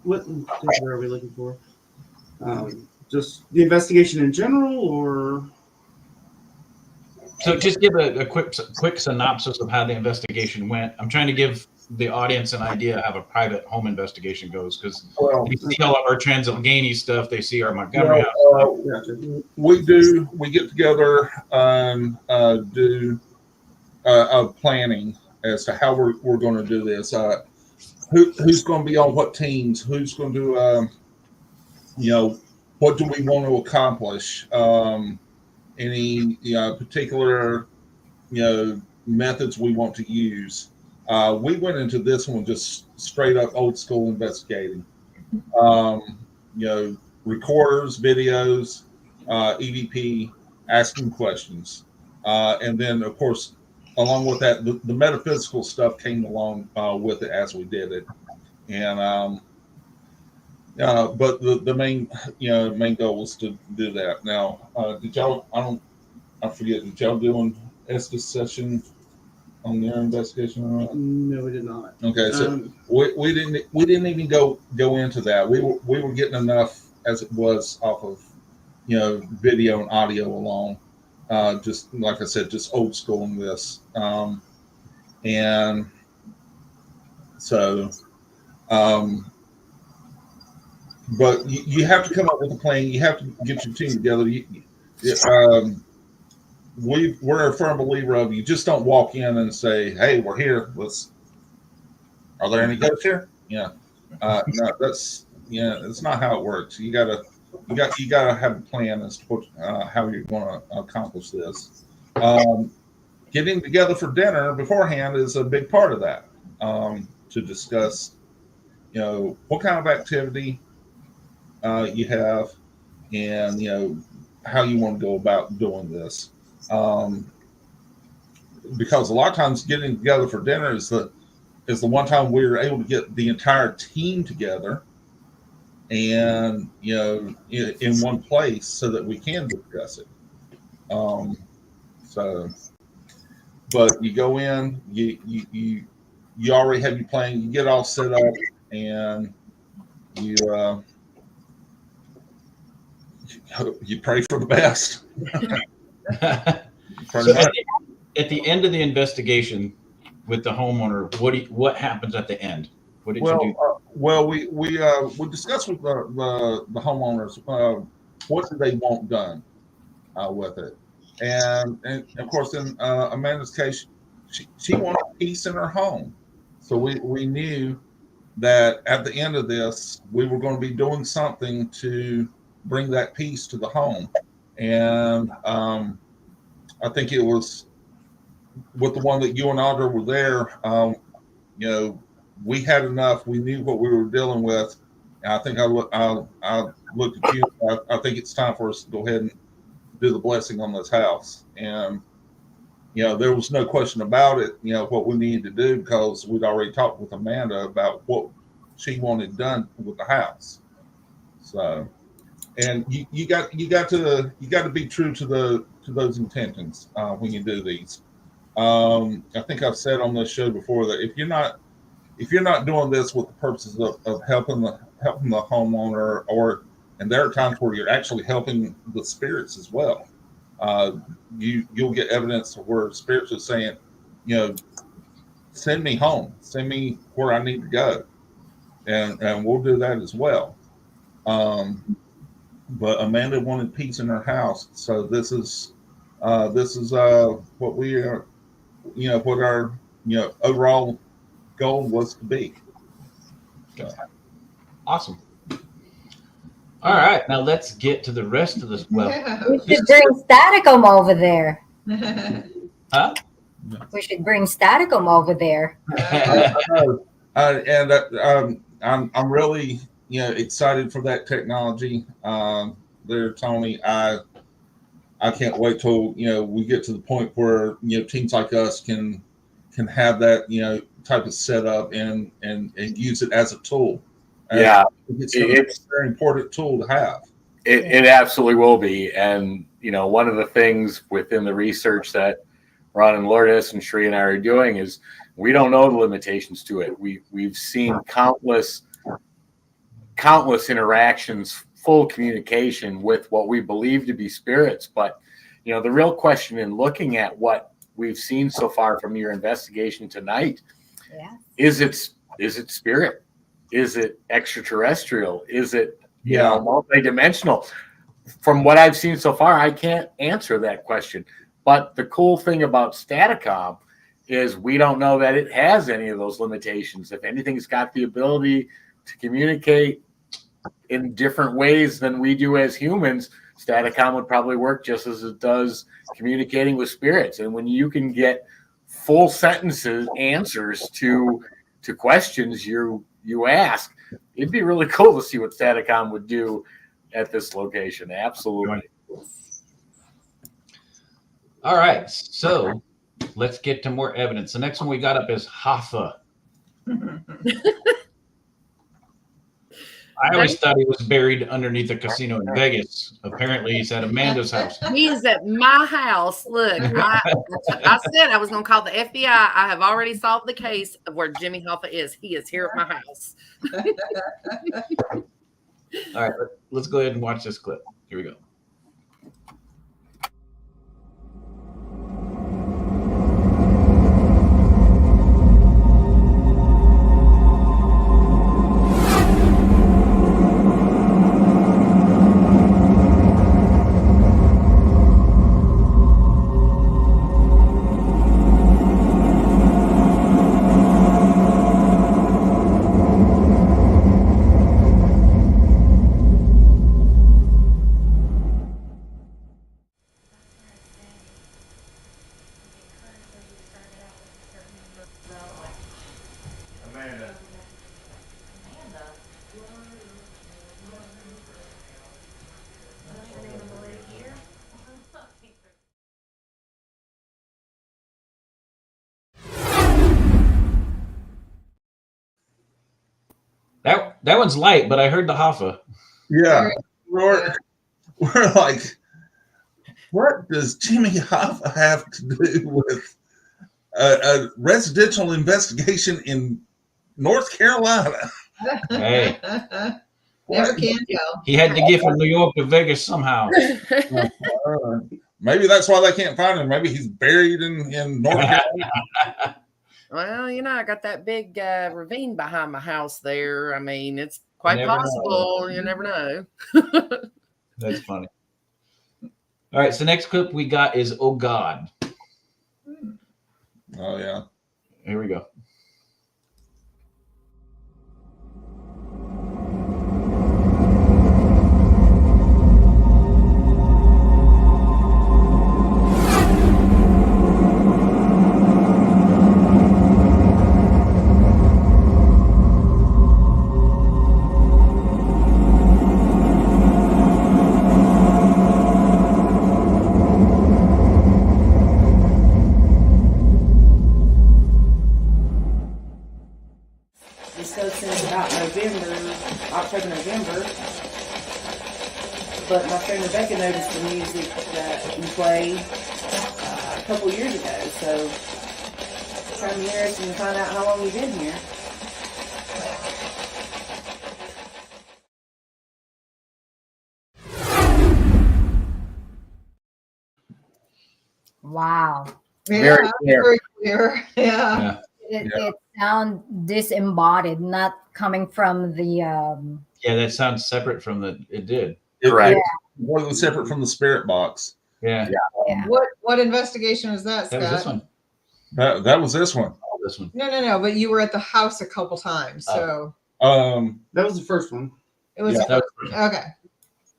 What are we looking for? Just the investigation in general, or? So just give a quick synopsis of how the investigation went. I'm trying to give the audience an idea of how a private home investigation goes, because they see all of our Transylvania stuff, they see our Montgomery house stuff. We get together and do planning as to how we're going to do this. Who's going to be on what teams? Who's going to do, what do we want to accomplish? Any particular methods we want to use. We went into this one just straight up old school investigating. Recorders, videos, EVP, asking questions, and then of course, along with that, the metaphysical stuff came along with it as we did it, and but the main goal was to do that. Now, did y'all? I forget. Did y'all do an Estes session on their investigation or not? No, we did not. Okay, so we didn't even go into that. We were getting enough as it was off of video and audio alone. Just like I said, just old school in this, and so. But you have to come up with a plan. You have to get your team together. We're a firm believer of you just don't walk in and say, "Hey, we're here. Are there any ghosts here?" No, that's not how it works. You gotta have a plan as to how you're going to accomplish this. Getting together for dinner beforehand is a big part of that. To discuss, what kind of activity you have, and how you want to go about doing this. Because a lot of times getting together for dinner is the one time we're able to get the entire team together and in one place so that we can discuss it. But you go in, you already have your plan, you get all set up, and you pray for the best. So at the end of the investigation with the homeowner, what happens at the end? What did you do? We discussed with the homeowners what do they want done with it, and of course in Amanda's case, she wanted peace in her home, so we knew that at the end of this we were going to be doing something to bring that peace to the home. And I think it was with the one that you and Audra were there, we had enough. We knew what we were dealing with. And I think I looked at you. I think it's time for us to go ahead and do the blessing on this house. And, there was no question about it, what we needed to do, because we'd already talked with Amanda about what she wanted done with the house. So, and you got to be true to those intentions when you do these. I think I've said on this show before that if you're not doing this with the purposes of helping the homeowner, and there are times where you're actually helping the spirits as well. You'll get evidence where spirits are saying, send me home, send me where I need to go, and we'll do that as well. But Amanda wanted peace in her house, so this is what we are, what our overall goal was to be. So. Awesome. All right, now let's get to the rest of this. Well, we should bring Staticum over there. Huh? We should bring Staticum over there. I'm really excited for that technology. There, Tony, I can't wait till we get to the point where teams like us can have that type of setup and use it as a tool. Yeah, it's a very important tool to have. It absolutely will be. And one of the things within the research that Ron and Lourdes and Sheree and I are doing is we don't know the limitations to it. We've seen countless interactions, full communication with what we believe to be spirits. But the real question in looking at what we've seen so far from your investigation tonight, is it spirit? Is it extraterrestrial? Is it multidimensional? From what I've seen so far, I can't answer that question. But the cool thing about Staticom is we don't know that it has any of those limitations. If anything, it's got the ability to communicate in different ways than we do as humans. Staticom would probably work just as it does communicating with spirits. And when you can get full sentences, answers to questions you ask, it'd be really cool to see what Staticom would do at this location. Absolutely. All right, so let's get to more evidence. The next one we got up is Hoffa. I always thought he was buried underneath a casino in Vegas. Apparently, he's at Amanda's house. He's at my house. Look, I said I was going to call the FBI. I have already solved the case of where Jimmy Hoffa is. He is here at my house. All right, let's go ahead and watch this clip. Here we go. That one's light, but I heard the Hoffa. Yeah, we're like, what does Jimmy Hoffa have to do with a residential investigation in North Carolina? Hey, never can tell. He had to get from New York to Vegas somehow. Maybe that's why they can't find him. Maybe he's buried in North Carolina. Well, I got that big ravine behind my house there. I mean, it's quite possible. You never know. That's funny. All right, so next clip we got is Oh God. Oh, yeah. Here we go. But my friend Rebecca noticed the music that we played a couple years ago. So I'd be interested to find out how long you've been here. Wow. Very clear. Very clear. Yeah. It sounds disembodied, not coming from the Yeah, that sounds separate from the. It did. Correct. It wasn't separate from the spirit box. Yeah. yeah. What investigation was that, Scott? That was this one. That was this one. Oh, this one. No. But you were at the house a couple times, so That was the first one. it was That was okay.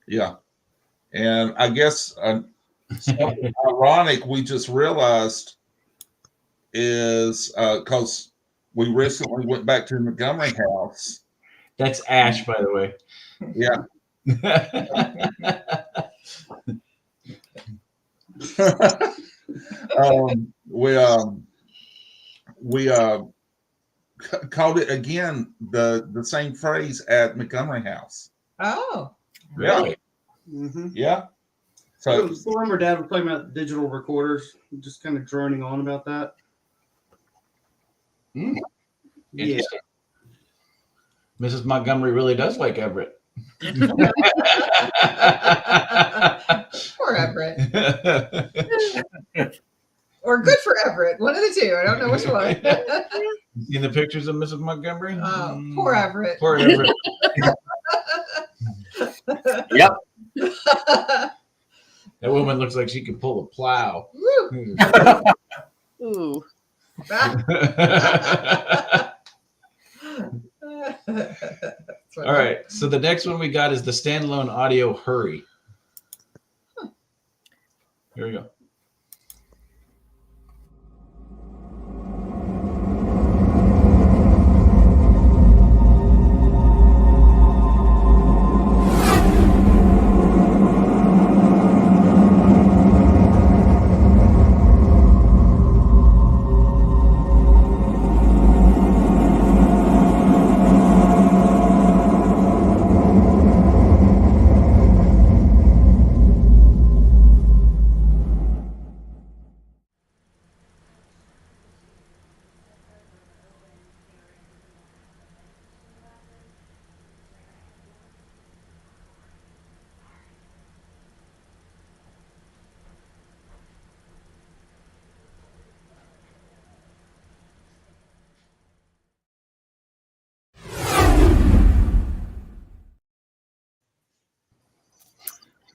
Yeah. And I guess something ironic we just realized is because we recently went back to the Montgomery house. That's Ash, by the way. Yeah. We called it again the same phrase at Montgomery house. Oh, Really? Mm-hmm. Yeah. So So before my dad was talking about digital recorders, just kind of droning on about that. Yeah. Interesting. Mrs. Montgomery really does like Everett. poor Everett. Or good for Everett. One of the two. I don't know which one. You seen the pictures of Mrs. Montgomery? Oh, poor Everett. Poor Everett. Yep. That woman looks like she could pull a plow. Woo. Ooh. All right. So the next one we got is the standalone audio hurry. Here we go.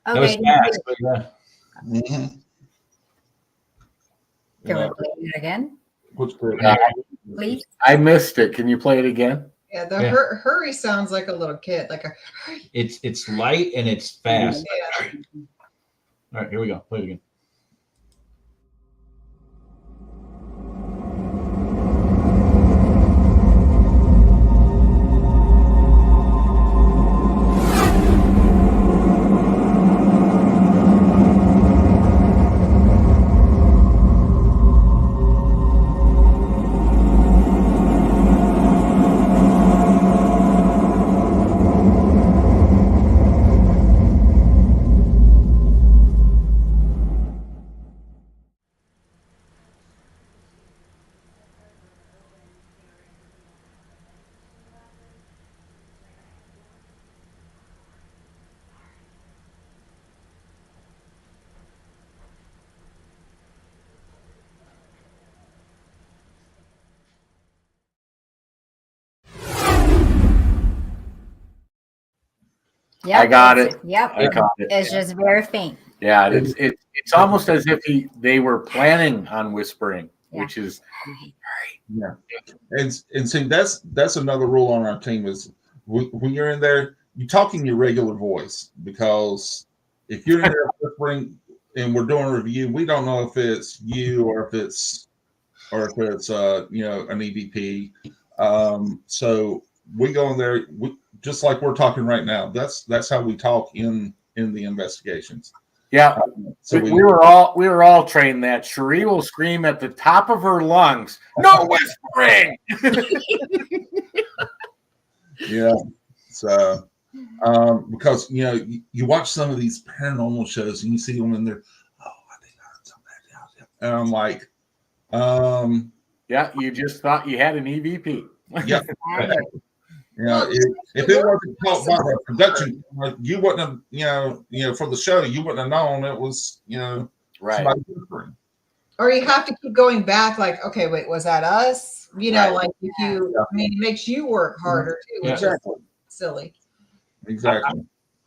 That was Okay. fast, but yeah. mhm. Can we play it again, What's good? please? I missed it. Can you play it again? Yeah, the Yeah. hurry sounds like a little kid, like a hurry. It's light and it's fast. Yeah. All right, here we go. Play it again. Yep, I got that's it. Yep. I caught it. It's just very faint. Yeah, it's almost as if they were planning on whispering, Yeah. which is Yeah. And see that's another rule on our team is when you're in there, you talk in your regular voice, because if you're in there whispering and we're doing a review, we don't know if it's you or if it's an EVP. So we go in there just like we're talking right now. That's how we talk in the investigations. yeah. So we were all trained that Cherie will scream at the top of her lungs, "No whispering!" yeah. So because you watch some of these paranormal shows and you see them in there, oh, I think I heard something. And I'm like, Yeah, you just thought you had an EVP. Yeah. If it wasn't caught by the production, you wouldn't have, for the show, you wouldn't have known it was, right. somebody whispering. Or you have to keep going back, like, okay, wait, was that us? Like if you, I mean, it makes you work harder too, which is silly. Exactly.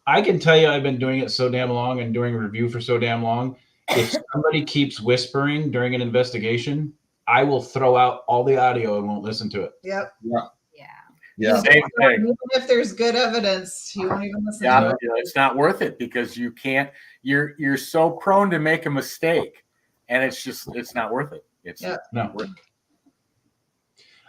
I can tell you, I've been doing it so damn long and doing a review for so damn long. If somebody keeps whispering during an investigation, I will throw out all the audio and won't listen to it. Yep. Yeah. Same thing. Even if there's good evidence, you won't even listen to it. It's not worth it because you can't. You're so prone to make a mistake, and it's not worth it. It's no. Worth it.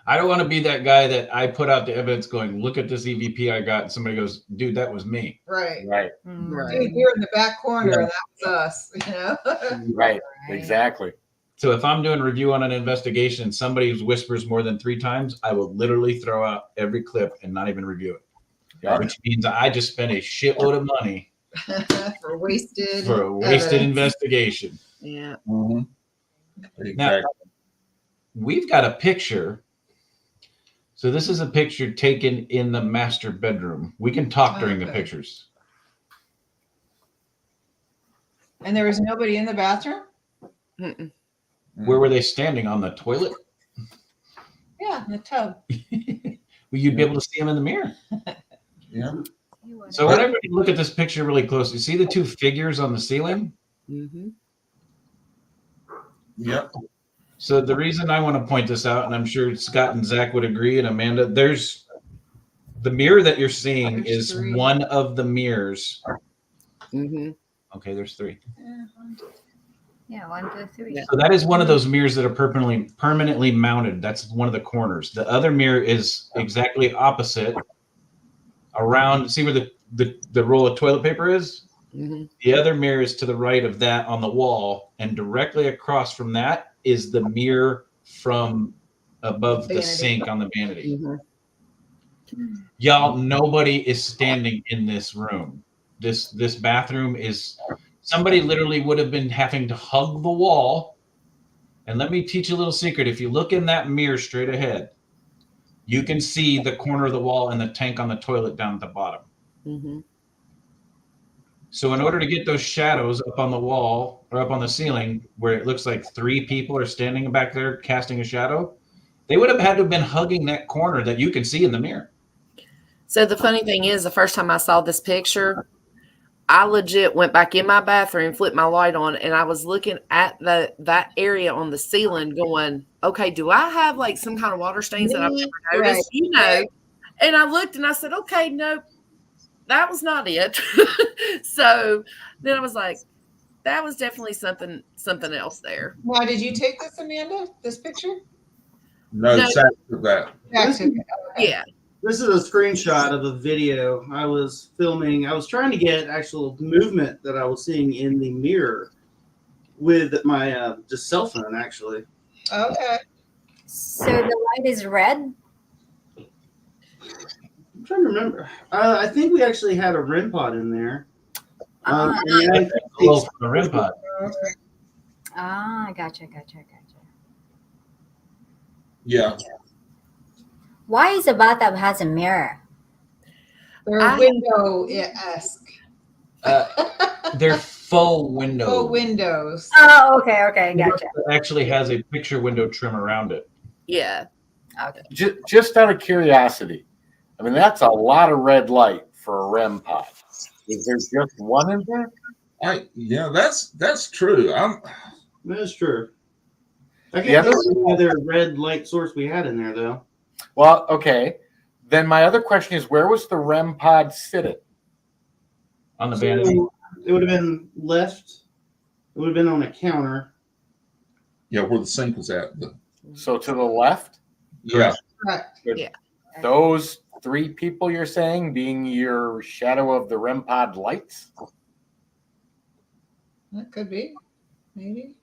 I don't want to be that guy that I put out the evidence going, look at this EVP I got, and somebody goes, dude, that was me. Right. Right. Dude, you're in the back corner, and that was us. Right. Exactly. So if I'm doing a review on an investigation and somebody whispers more than 3 times, I will literally throw out every clip and not even review it. Yeah. Which means I just spent a shitload of money for a wasted investigation. Yeah. Mm-hmm. Exactly. Now, we've got a picture. So this is a picture taken in the master bedroom. We can talk during the pictures. And there was nobody in the bathroom? Mm-mm. Where were they standing? On the toilet? Yeah, in the tub. Well, you'd be able to see them in the mirror. Yeah. So I want everybody to look at this picture really closely. See the 2 figures on the ceiling? Mm-hmm. Yep. So the reason I want to point this out, and I'm sure Scott and Zach would agree, and Amanda, there's the mirror that you're seeing is 3. One of the mirrors. Mm-hmm. Okay, there's 3. Yeah, 1, 2, 3. So that is one of those mirrors that are permanently mounted. That's one of the corners. The other mirror is exactly opposite. Around, see where the roll of toilet paper is? Mm-hmm. The other mirror is to the right of that on the wall, and directly across from that is the mirror from above the sink on the vanity. Mm-hmm. Y'all, nobody is standing in this room. This bathroom is, somebody literally would have been having to hug the wall. And let me teach you a little secret. If you look in that mirror straight ahead, you can see the corner of the wall and the tank on the toilet down at the bottom. Mm-hmm. So in order to get those shadows up on the wall or up on the ceiling where it looks like 3 people are standing back there casting a shadow, they would have had to have been hugging that corner that you can see in the mirror. So the funny thing is, the first time I saw this picture, I legit went back in my bathroom, flipped my light on, and I was looking at that area on the ceiling going, okay, do I have like some kind of water stains that I've never noticed? Right. And I looked and I said, okay, nope, that was not it. So then I was like, that was definitely something else there. Now, did you take this, Amanda, this picture? No. Zach took that. Yeah. This is a screenshot of a video I was filming. I was trying to get actual movement that I was seeing in the mirror with my just cell phone, actually. Okay. So the light is red? I'm trying to remember. I think we actually had a REM pod in there. The REM pod. Gotcha. Yeah. Why is the bathtub has a mirror? They're window-esque. They're faux windows. Faux windows. Oh, okay, gotcha. It actually has a picture window trim around it. Yeah. Okay. Just out of curiosity, I mean, that's a lot of red light for a REM pod. Is there just one in there? That's true. That's true. I can't think of any other red light source we had in there, though. Well, okay. Then my other question is, where was the REM pod sitting? On the vanity. It would have been left. It would have been on a counter. Yeah, where the sink was at. So to the left? Yeah. Correct. Yeah. Those 3 people you're saying being your shadow of the REM pod lights? That could be. Maybe.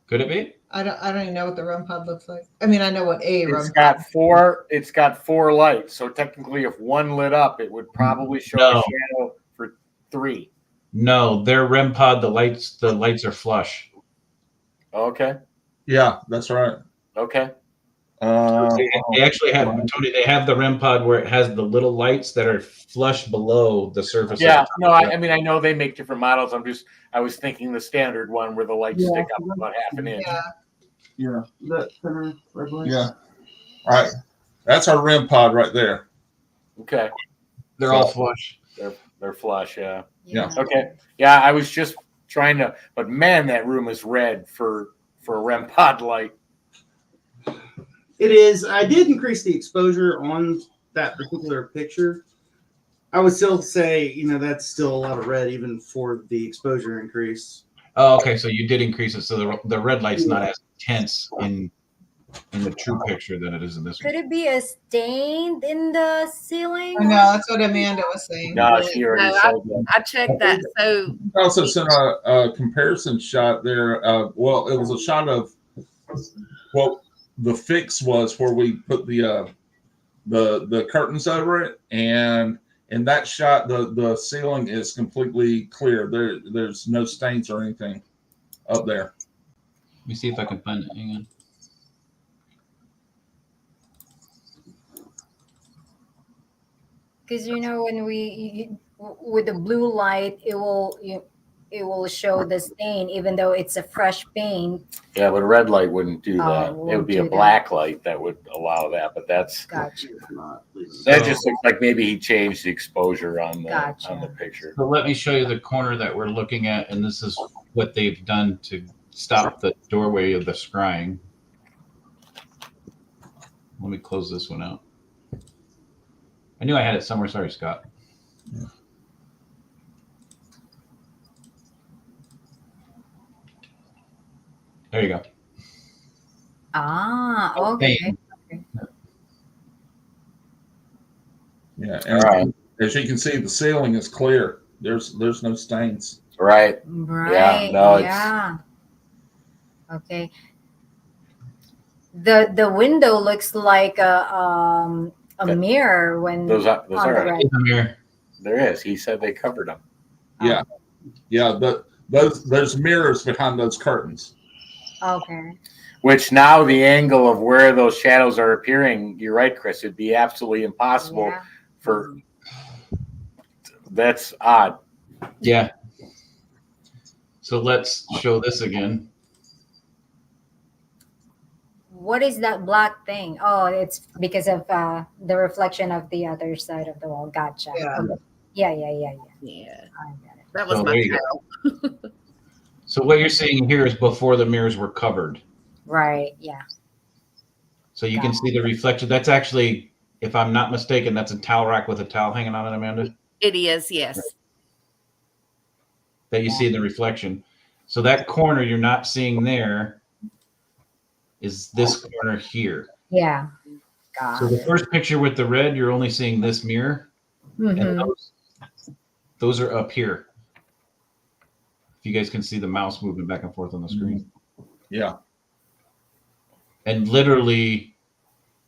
Could it be? I don't even know what the REM pod looks like. I mean, I know what a REM pod. It's got 4 lights. So technically if one lit up, it would probably show a shadow for 3. No, their REM pod, the lights are flush. Okay. Yeah, that's right. Okay. They actually have, Tony, they have the REM pod where it has the little lights that are flush below the surface. Yeah, no, I mean, I know they make different models. I was thinking the standard one where the lights Yeah. stick up about half an inch. Yeah, that center red lights. Yeah. All right. That's our REM pod right there. Okay. They're all flush. They're flush, yeah. Yeah. Okay. Yeah, I was just trying to, but man, that room is red for a REM pod light. It is. I did increase the exposure on that particular picture. I would still say, that's still a lot of red even for the exposure increase. Oh, okay. So you did increase it. So the red light's not as intense in the true picture than it is in this one. Could it be a stain in the ceiling? I know, that's what Amanda was saying. No, she already said that. I checked that. So I also sent a comparison shot there. Well, it was a shot of what the fix was where we put the curtains over it, and in that shot, the ceiling is completely clear. There's no stains or anything up there. Let me see if I can find it. Hang on. Because when with the blue light, it will show the stain, even though it's a fresh paint. Yeah, but a red light wouldn't do that. It won't would be a do that. black light that would allow that. But that's Gotcha. that just looks like maybe he changed the exposure on the Gotcha. picture. So let me show you the corner that we're looking at, and this is what they've done to stop the doorway of the scrying. Let me close this one out. I knew I had it somewhere. Sorry, Scott. Yeah. There you go. Ah, okay. Yeah, and as you can see, the ceiling is clear. There's no stains. Right. Right. Yeah. No, yeah. Okay. The window looks like a mirror when those are on the right. It's a mirror. There is. He said they covered them. Yeah, yeah. But there's mirrors behind those curtains. Okay. Which now the angle of where those shadows are appearing, you're right, Chris. It'd be absolutely impossible Yeah. for. That's odd. Yeah. So let's show this again. What is that black thing? Oh, it's because of the reflection of the other side of the wall. Gotcha. Yeah. Okay. Yeah. yeah, I got it. that was So my there you tail. So what you're seeing here is before the mirrors were covered. Right. Yeah. So you can see the reflection. That's actually, if I'm not mistaken, that's a towel rack with a towel hanging on it, Amanda, It is, yes. that you see in the reflection. So that corner you're not seeing there is this corner here. Yeah. Got So the it. first picture with the red, you're only seeing this mirror, and Mhm. those are up here. If you guys can see the mouse moving back and forth on the screen. Yeah. And literally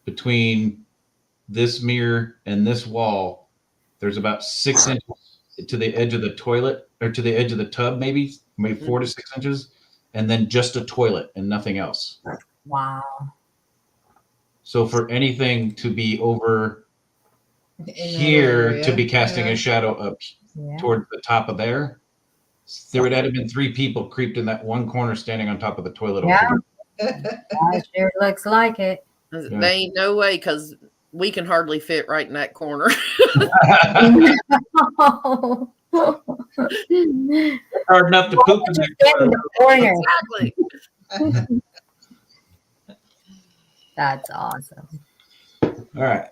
between this mirror and this wall, there's about 6 inches to the edge of the toilet, or to the edge of the tub, maybe 4 to 6 inches, and then just a toilet and nothing else. Wow. So for anything to be over In that here area, to be casting yeah. a shadow up Yeah. toward the top of there would have been 3 people creeped in that one corner standing on top of the toilet. Yeah. Over That sure looks like it. There ain't no way, because we can hardly fit right in that corner. Hard enough to poop in that Get in the corner. Exactly. That's awesome. All right.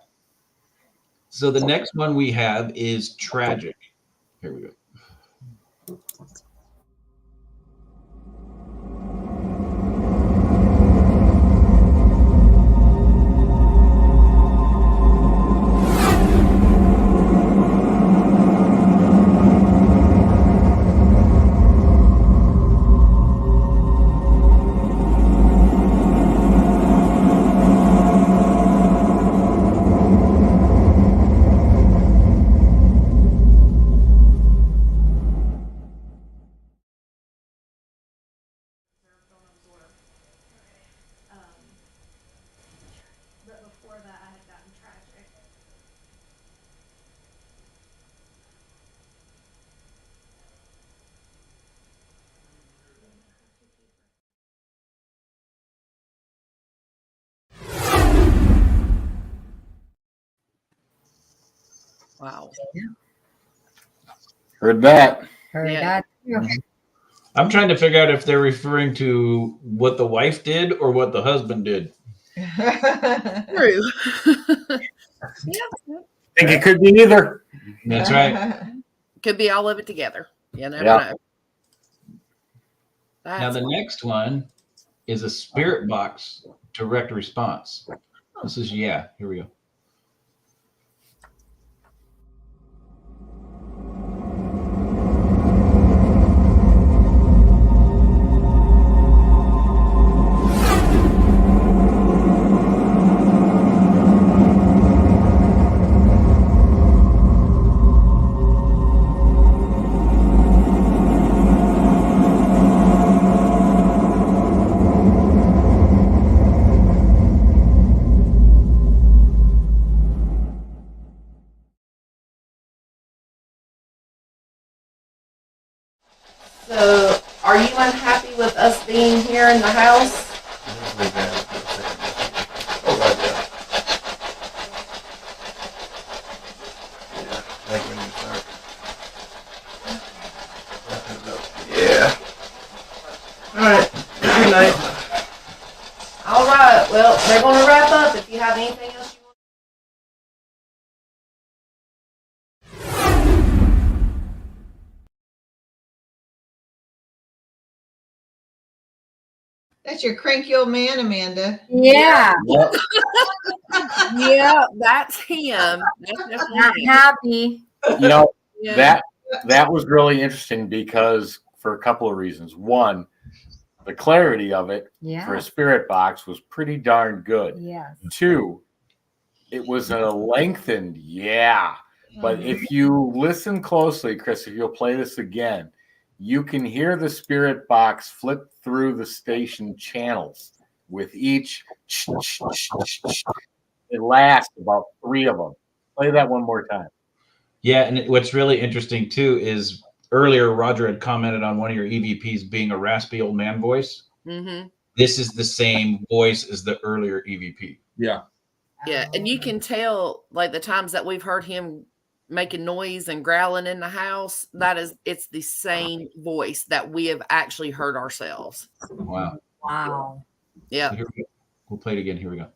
So the next one we have is tragic. Here we go. Wow. Heard that. Heard Yeah. that. I'm trying to figure out if they're referring to what the wife did or what the husband did. True. I think it could be either. That's right. Could be all of it together. You never Yeah. know. Now, the next one is a spirit box direct response. This is, here we go. So, are you unhappy with us being here in the house? Yeah. All right. Good night. All right. Well, they're going to wrap up. If you have anything else you want. That's your cranky old man, Amanda. Yeah. Yeah, that's him. That's definitely Not him. happy. You know, Yeah. that was really interesting because for a couple of reasons. One, the clarity of it for a spirit box was pretty darn good. Yes. Two, it was a lengthened, but if you listen closely, Chris, if you'll play this again, you can hear the spirit box flip through the station channels with each. It lasts about 3 of them. Play that one more time. Yeah, and what's really interesting too is earlier Roger had commented on one of your EVPs being a raspy old man voice. Mm-hmm. This is the same voice as the earlier EVP. Yeah. Yeah, and you can tell, like, the times that we've heard him making noise and growling in the house, it's the same voice that we have actually heard ourselves. Wow. Wow. Yeah. So here we go. We'll play it again. Here we go.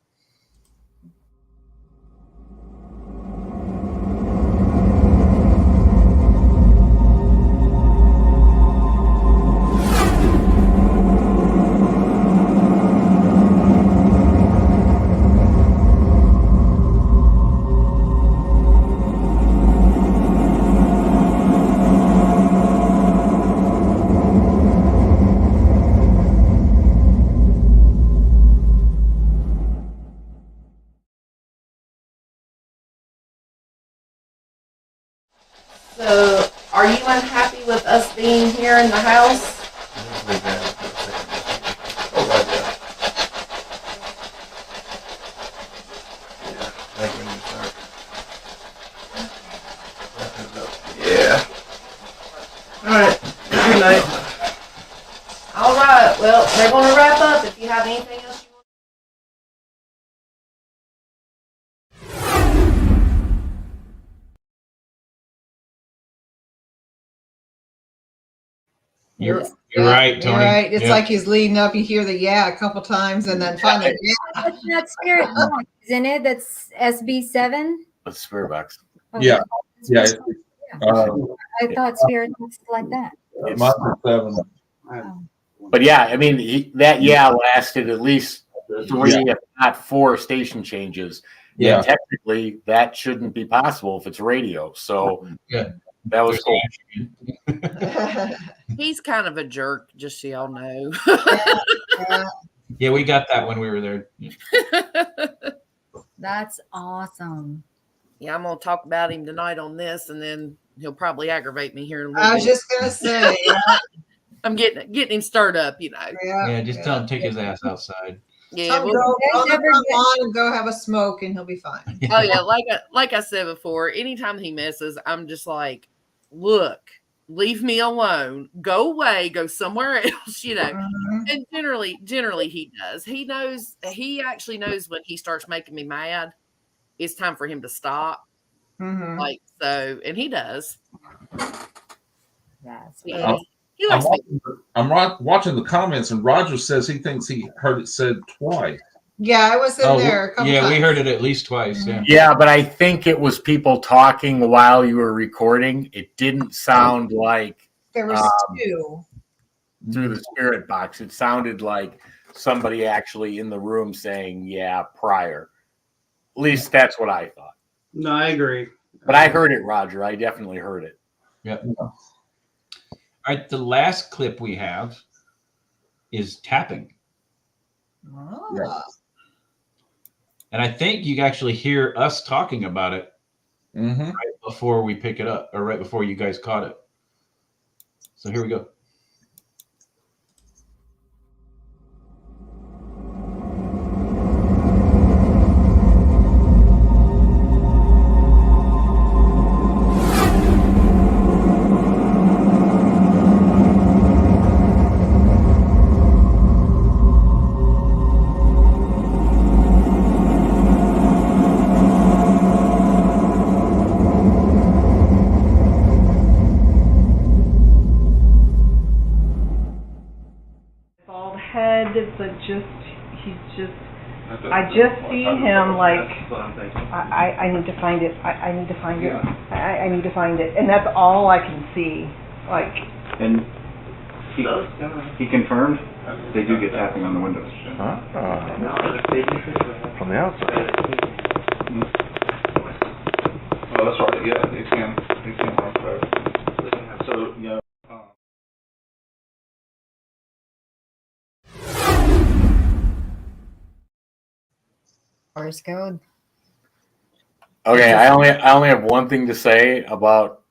So, are you unhappy with us being here in the house? Yeah. All right. Good night. All right. Well, they're going to wrap up. If you have anything else you want. You're right, Tony. You're right. It's Yeah. like he's leading up. You hear the a couple times, and then finally, That's that spirit box, isn't it? That's SB7. Let's spirit box. Okay. Yeah. Yeah. I thought spirit box like that. Mine was 7. But yeah, I mean that lasted at least 3, if not 4 station changes. Yeah. And technically, that shouldn't be possible if it's radio. So that was cool. He's kind of a jerk, just so y'all know. Yeah, we got that when we were there. That's awesome. Yeah, I'm going to talk about him tonight on this, and then he'll probably aggravate me here in a little I was bit. just gonna say, I'm getting him stirred up, you know. Yeah, just tell him to take his ass outside. Yeah, tell him well, go on the front lawn and go have a smoke, and he'll be fine. oh yeah, like I said before, anytime he messes, I'm just like, look, leave me alone, go away, go somewhere else, you know. Mhm. And generally he does. He actually knows when he starts making me mad, it's time for him to stop. Like, so, and he does. That's Yeah. He likes me. I'm watching the comments, and Roger says he thinks he heard it said twice. Yeah, I was in there a couple yeah, times. we heard it at least twice. Yeah. Yeah, but I think it was people talking while you were recording. It didn't sound like There was two. through the spirit box. It sounded like somebody actually in the room saying, yeah, prior. At least that's what I thought. No, I agree. But I heard it, Roger. I definitely heard it. Yep. All right. The last clip we have is tapping. Oh. And I think you actually hear us talking about it right before we pick it up, or right before you guys caught it. So here we go. Bald head, but I just see him like, I need to find it. I need to find it. I need to find it. And that's all I can see. Like. And he confirmed they do get tapping on the windows. From the outside. Oh, that's right. Yeah, they can outside. So, yeah. Morse code. Okay, I only have one thing to say about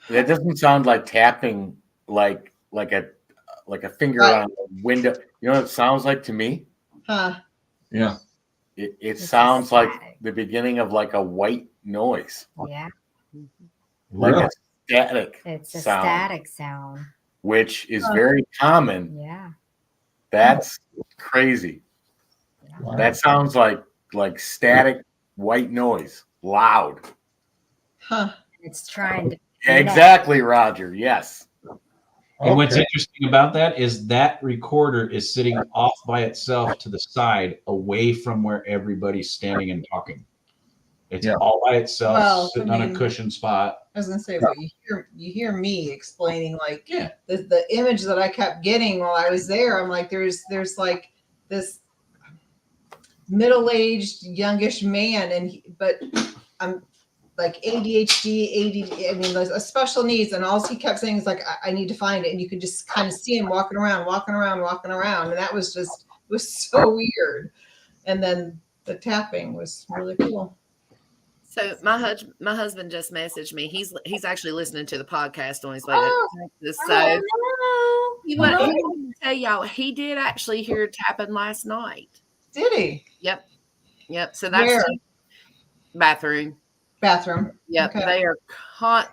that. Doesn't sound like tapping like a finger on a window. You know what it sounds like to me? Huh. Yeah. It sounds like the beginning of like a white noise. Yeah. Like a static. It's a sound, static sound. which is very common. Yeah. That's crazy. Wow. That sounds like static white noise, loud. Huh. It's trying to. Yeah, exactly, Roger. Yes. And what's interesting about that is that recorder is sitting off by itself to the side, away from where everybody's standing and talking. It's all by itself, sitting on a cushion spot. I was gonna say, but you hear me explaining like the image that I kept getting while I was there. I'm like, there's like this middle-aged youngish man, but I'm like ADHD, ADD. I mean, a special needs, and all he kept saying is like, I need to find it, and you could just kind of see him walking around, and that was so weird. And then the tapping was really cool. So my husband just messaged me. He's actually listening to the podcast on his way to Texas. So he wanted to tell y'all he did actually hear tapping last night. Did he? Yep. So that's bathroom. Yep. Okay. They are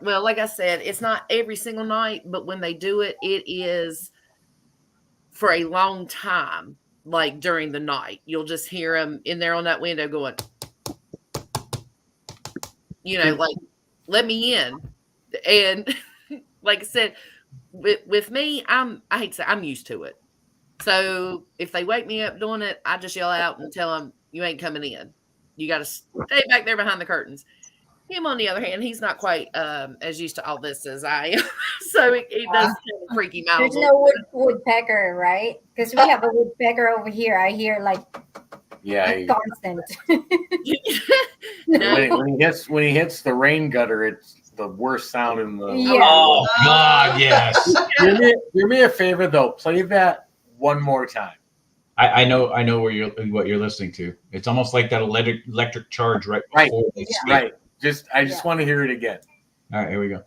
well, like I said, it's not every single night, but when they do it, it is for a long time. Like during the night, you'll just hear them in there on that window going, like, let me in. And like I said, with me, I hate to say, I'm used to it. So if they wake me up doing it, I just yell out and tell them, you ain't coming in. You got to stay back there behind the curtains. Him, on the other hand, he's not quite as used to all this as I am. So it does kind of freak him out. There's no woodpecker, right? Because we have a woodpecker over here. I hear like constant. When he hits the rain gutter, it's the worst sound in the yeah. Oh God, yes. Do me a favor though. Play that one more time. I know what you're listening to. It's almost like that electric charge right before they speak. Right. I just want to hear it again. All right, here we go.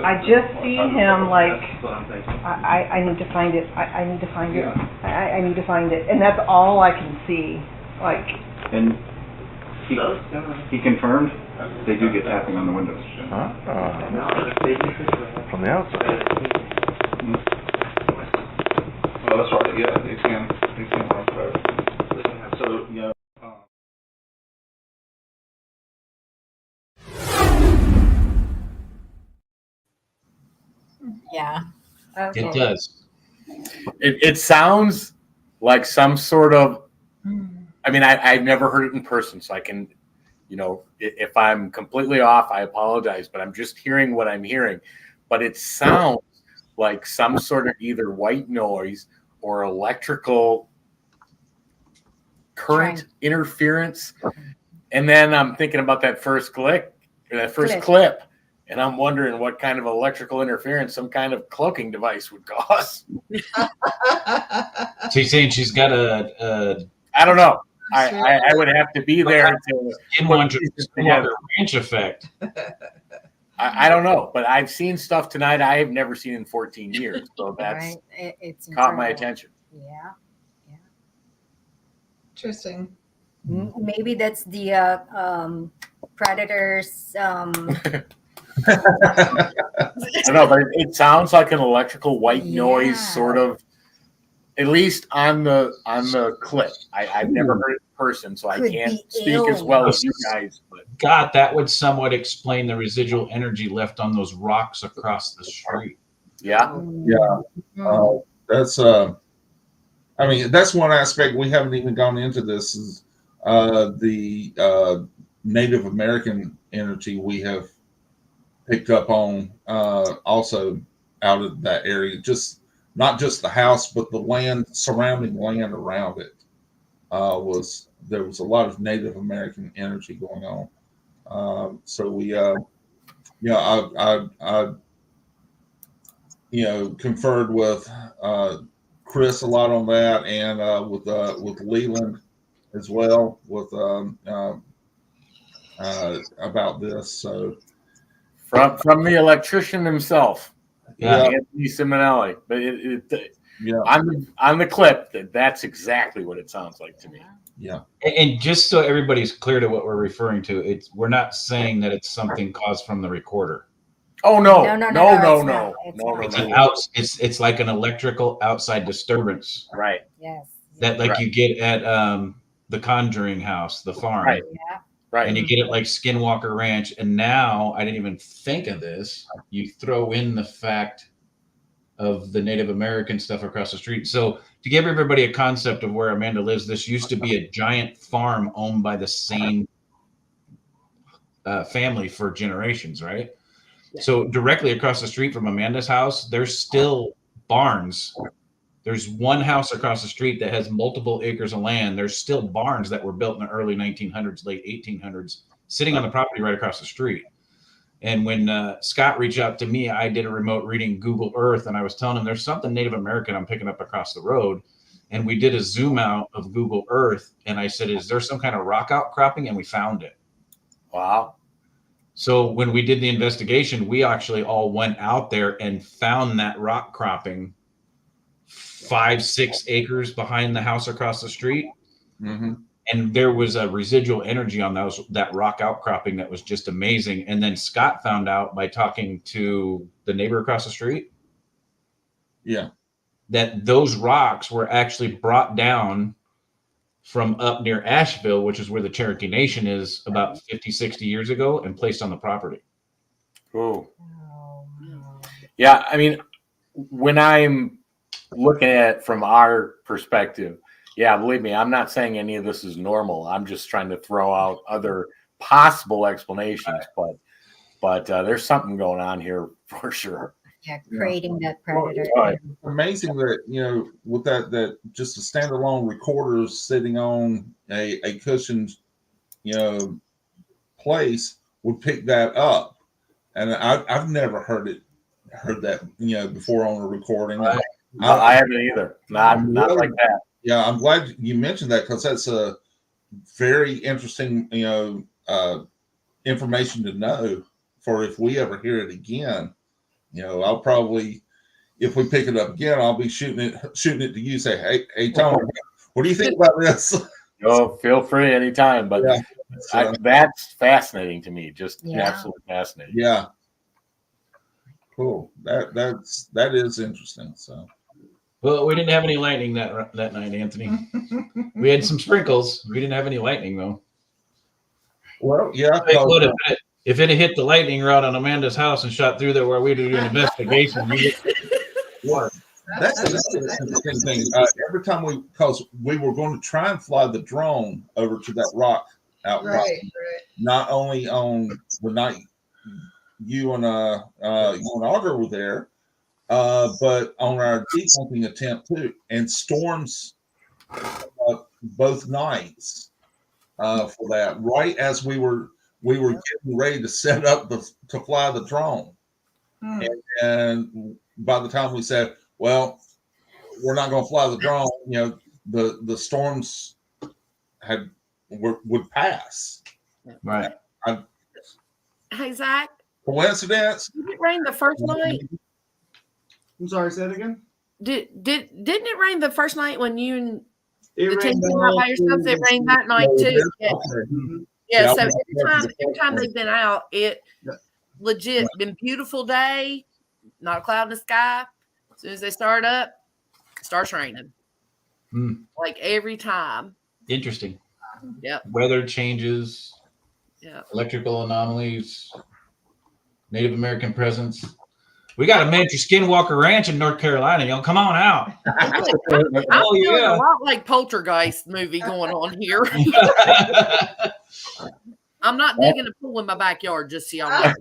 I just see him like, I need to find it. I need to find it. I need to find it. And that's all I can see. Like. And he confirmed they do get tapping on the windows. From the outside. Well, that's right. Yeah, they can run through. So, you know. Yeah. Okay. It does. It sounds like some sort of. I mean, I've never heard it in person, so I can, you know, if I'm completely off, I apologize. But I'm just hearing what I'm hearing. But it sounds like some sort of either white noise or electrical current interference. And then I'm thinking about that first clip, and I'm wondering what kind of electrical interference some kind of cloaking device would cause. So you're saying she's got a I don't know. I would have to be there to ranch effect. I don't know, but I've seen stuff tonight I have never seen in 14 years. So that's it's caught my attention. Yeah. Interesting. Maybe that's the predators. I don't know, but it sounds like an electrical white noise, sort of. At least on the clip, I've never heard it in person, so I can't speak as well as you guys. But God, that would somewhat explain the residual energy left on those rocks across the street. Yeah. That's I mean, that's one aspect we haven't even gone into. This is the Native American energy we have picked up on also out of that area. Just not just the house, but the land, surrounding land around it. There was a lot of Native American energy going on. So we, I conferred with Chris a lot on that, and with Leland as well with about this. So from the electrician himself. Anthony Simonelli, but on the clip, that's exactly what it sounds like to me. Yeah, and just so everybody's clear to what we're referring to, we're not saying that it's something caused from the recorder. Oh no! It's like an electrical outside disturbance, right? Yes. That you get at the Conjuring House, the farm, right? Right. And you get it like Skinwalker Ranch. And now I didn't even think of this. You throw in the fact of the Native American stuff across the street. So to give everybody a concept of where Amanda lives, this used to be a giant farm owned by the same family for generations, right? Yeah. So directly across the street from Amanda's house, there's still barns. There's one house across the street that has multiple acres of land. There's still barns that were built in the early 1900s, late 1800s, sitting on the property right across the street. And when Scott reached out to me, I did a remote reading Google Earth, and I was telling him there's something Native American I'm picking up across the road. And we did a zoom out of Google Earth, and I said, is there some kind of rock outcropping? And we found it. Wow. So when we did the investigation, we actually all went out there and found that rock cropping 5-6 acres behind the house across the street. Mm-hmm. And there was a residual energy on that rock outcropping that was just amazing. And then Scott found out by talking to the neighbor across the street. Yeah. That those rocks were actually brought down from up near Asheville, which is where the Cherokee Nation is, about 50, 60 years ago, and placed on the property. Oh. Yeah, I mean, when I'm looking at it from our perspective, yeah, believe me, I'm not saying any of this is normal. I'm just trying to throw out other possible explanations, but there's something going on here for sure. Yeah, creating that predator. Right. Amazing that, with that just a standalone recorder sitting on a cushioned, place would pick that up. And I've never heard that, before on a recording. Right. I haven't either. Not like that. Yeah, I'm glad you mentioned that, because that's a very interesting, information to know for if we ever hear it again, you know, I'll probably, if we pick it up again, I'll be shooting it to you. Say, hey, Tony, what do you think about this? Oh, feel free anytime. But that's fascinating to me. Just absolutely fascinating. Yeah. Cool. That is interesting. So. Well, we didn't have any lightning that night, Anthony. We had some sprinkles. We didn't have any lightning though. Well, yeah. If it had hit the lightning rod on Amanda's house and shot through there where we were doing an investigation, that's the interesting thing. Every time because we were going to try and fly the drone over to that rock out right. Not only on the night you and Auger were there, but on our deep hunting attempt too, and storms both nights for that. Right as we were getting ready to set up to fly the drone, and by the time we said, well, we're not going to fly the drone, you know, the storms would pass. Right. Hey, Zach. Coincidence? Did it rain the first night? I'm sorry, say it again. Didn't it rain the first night when you and the team rained came out by yourselves? It rained that night too. Yeah. So every time they've been out, it legit been beautiful day, not a cloud in the sky. As soon as they start up, it starts raining. Like every time. Interesting. Yep. Weather changes. Yeah. Electrical anomalies. Native American presence. We got a miniature Skinwalker Ranch in North Carolina. Y'all come on out. I'm feeling a lot like Poltergeist movie going on here. I'm not digging a pool in my backyard, just so y'all know.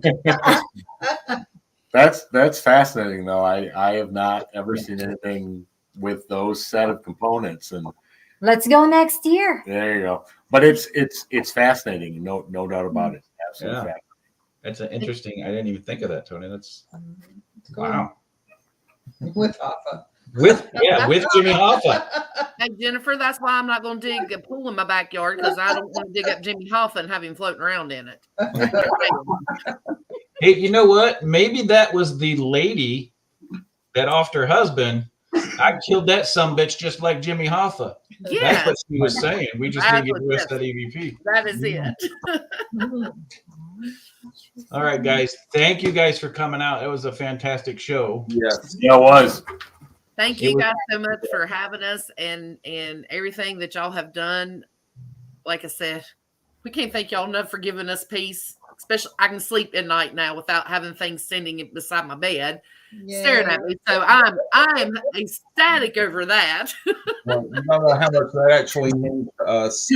That's fascinating, though. I have not ever seen anything with those set of components, and let's go next year. There you go. But it's fascinating, no doubt about it. Absolutely fascinating. That's an interesting. I didn't even think of that, Tony. That's wow. With Hoffa. With Jimmy Hoffa. Hey, Jennifer, that's why I'm not going to dig a pool in my backyard, because I don't want to dig up Jimmy Hoffa and have him floating around in it. Hey, you know what? Maybe that was the lady that offed her husband. I killed that sumbitch just like Jimmy Hoffa. Yeah. That's what she was saying. We just didn't get the rest of that EVP. That is it. All right, guys. Thank you guys for coming out. It was a fantastic show. Yes. Yeah, it was. Thank you guys so much for having us and everything that y'all have done. Like I said, we can't thank y'all enough for giving us peace. Especially, I can sleep at night now without having things standing beside my bed, staring at me. So I'm ecstatic over that. Well, you don't know how much that actually means to us.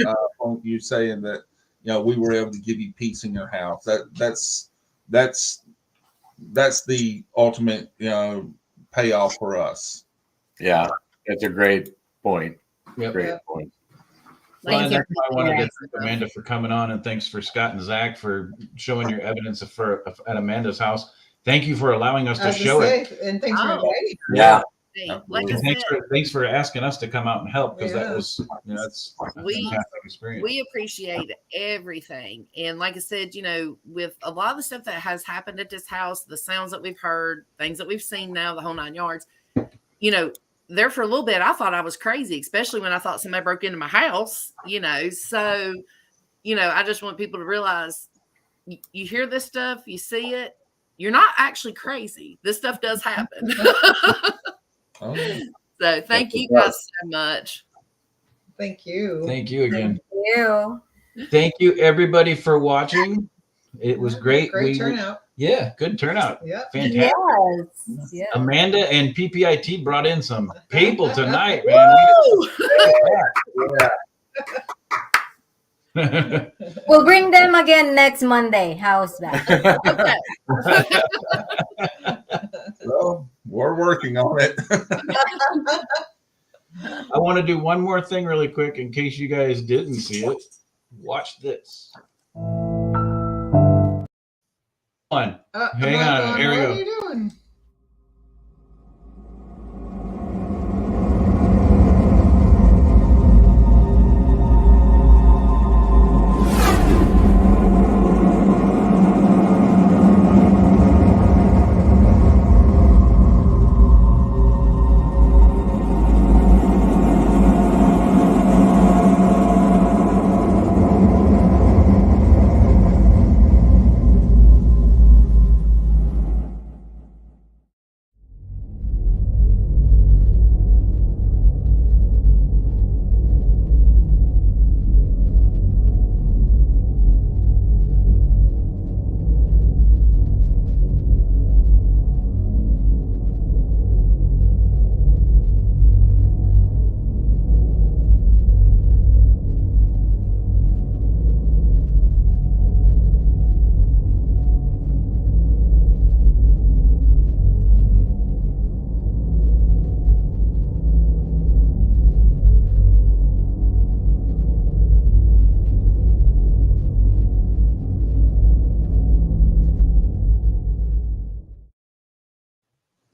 You saying that, you know, we were able to give you peace in your house. That's the ultimate, you know, payoff for us. Yeah, that's a great point. Yep. Great point. Well, and that's why I wanted to thank Amanda for coming on, and thanks for Scott and Zach for showing your evidence at Amanda's house. Thank you for allowing us to show it. And thanks for inviting. Yeah. Like Thanks for asking us to come out and help, because that was, you know, that's a fantastic experience. We appreciate everything. And like I said, you know, with a lot of the stuff that has happened at this house, the sounds that we've heard, things that we've seen now, the whole 9 yards, you know, there for a little bit, I thought I was crazy, especially when I thought somebody broke into my house, you know. So, you know, I just want people to realize you hear this stuff, you see it, you're not actually crazy. This stuff does happen. So thank you guys so much. Thank you. Thank you again. Thank you. Thank you, everybody, for watching. It was great. Great turnout. Yeah, good turnout. Yeah. Fantastic. Yes. Amanda and PPIT brought in some people tonight, man. We'll bring them again next Monday. How's that? Well, we're working on it. I want to do one more thing really quick in case you guys didn't see it. Watch this. Hang on. Here we go. What are you doing?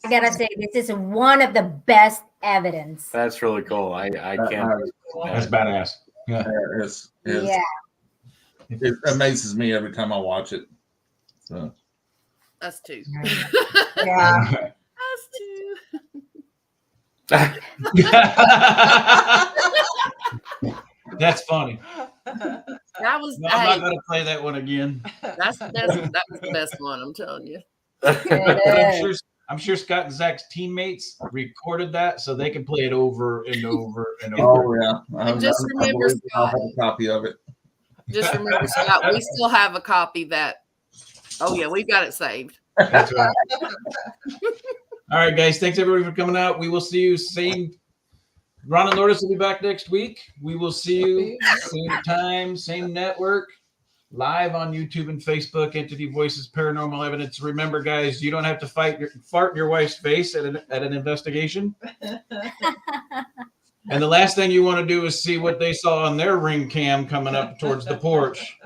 I gotta say, this is one of the best evidence. That's really cool. I can't. That's badass. Yeah. Yeah. It amazes me every time I watch it. So. Us too. Yeah. Us too. That's funny. That was. No, I'm not going to play that one again. That was the best one. I'm telling you. I'm sure Scott and Zach's teammates recorded that so they can play it over and over and over. Oh yeah. And just remember, I'll Scott. have a copy of it. Just remember, Scott. We still have a copy that. Oh yeah, we've got it saved. That's right. All right, guys. Thanks everybody for coming out. We will see you same. Ron and Lourdes will be back next week. We will see you same time, same network, live on YouTube and Facebook. Entity Voices Paranormal Evidence. Remember, guys, you don't have to fart in your wife's face at an investigation. And the last thing you want to do is see what they saw on their ring cam coming up towards the porch.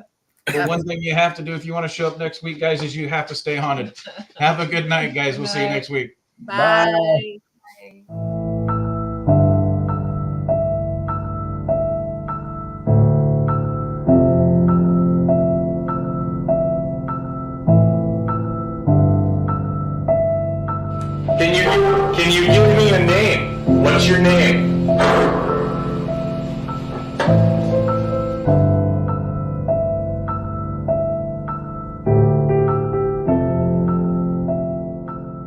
The one thing you have to do if you want to show up next week, guys, is you have to stay haunted. Have a good night, guys. We'll see you next week. Bye. Bye. Can you give me a name? What's your name?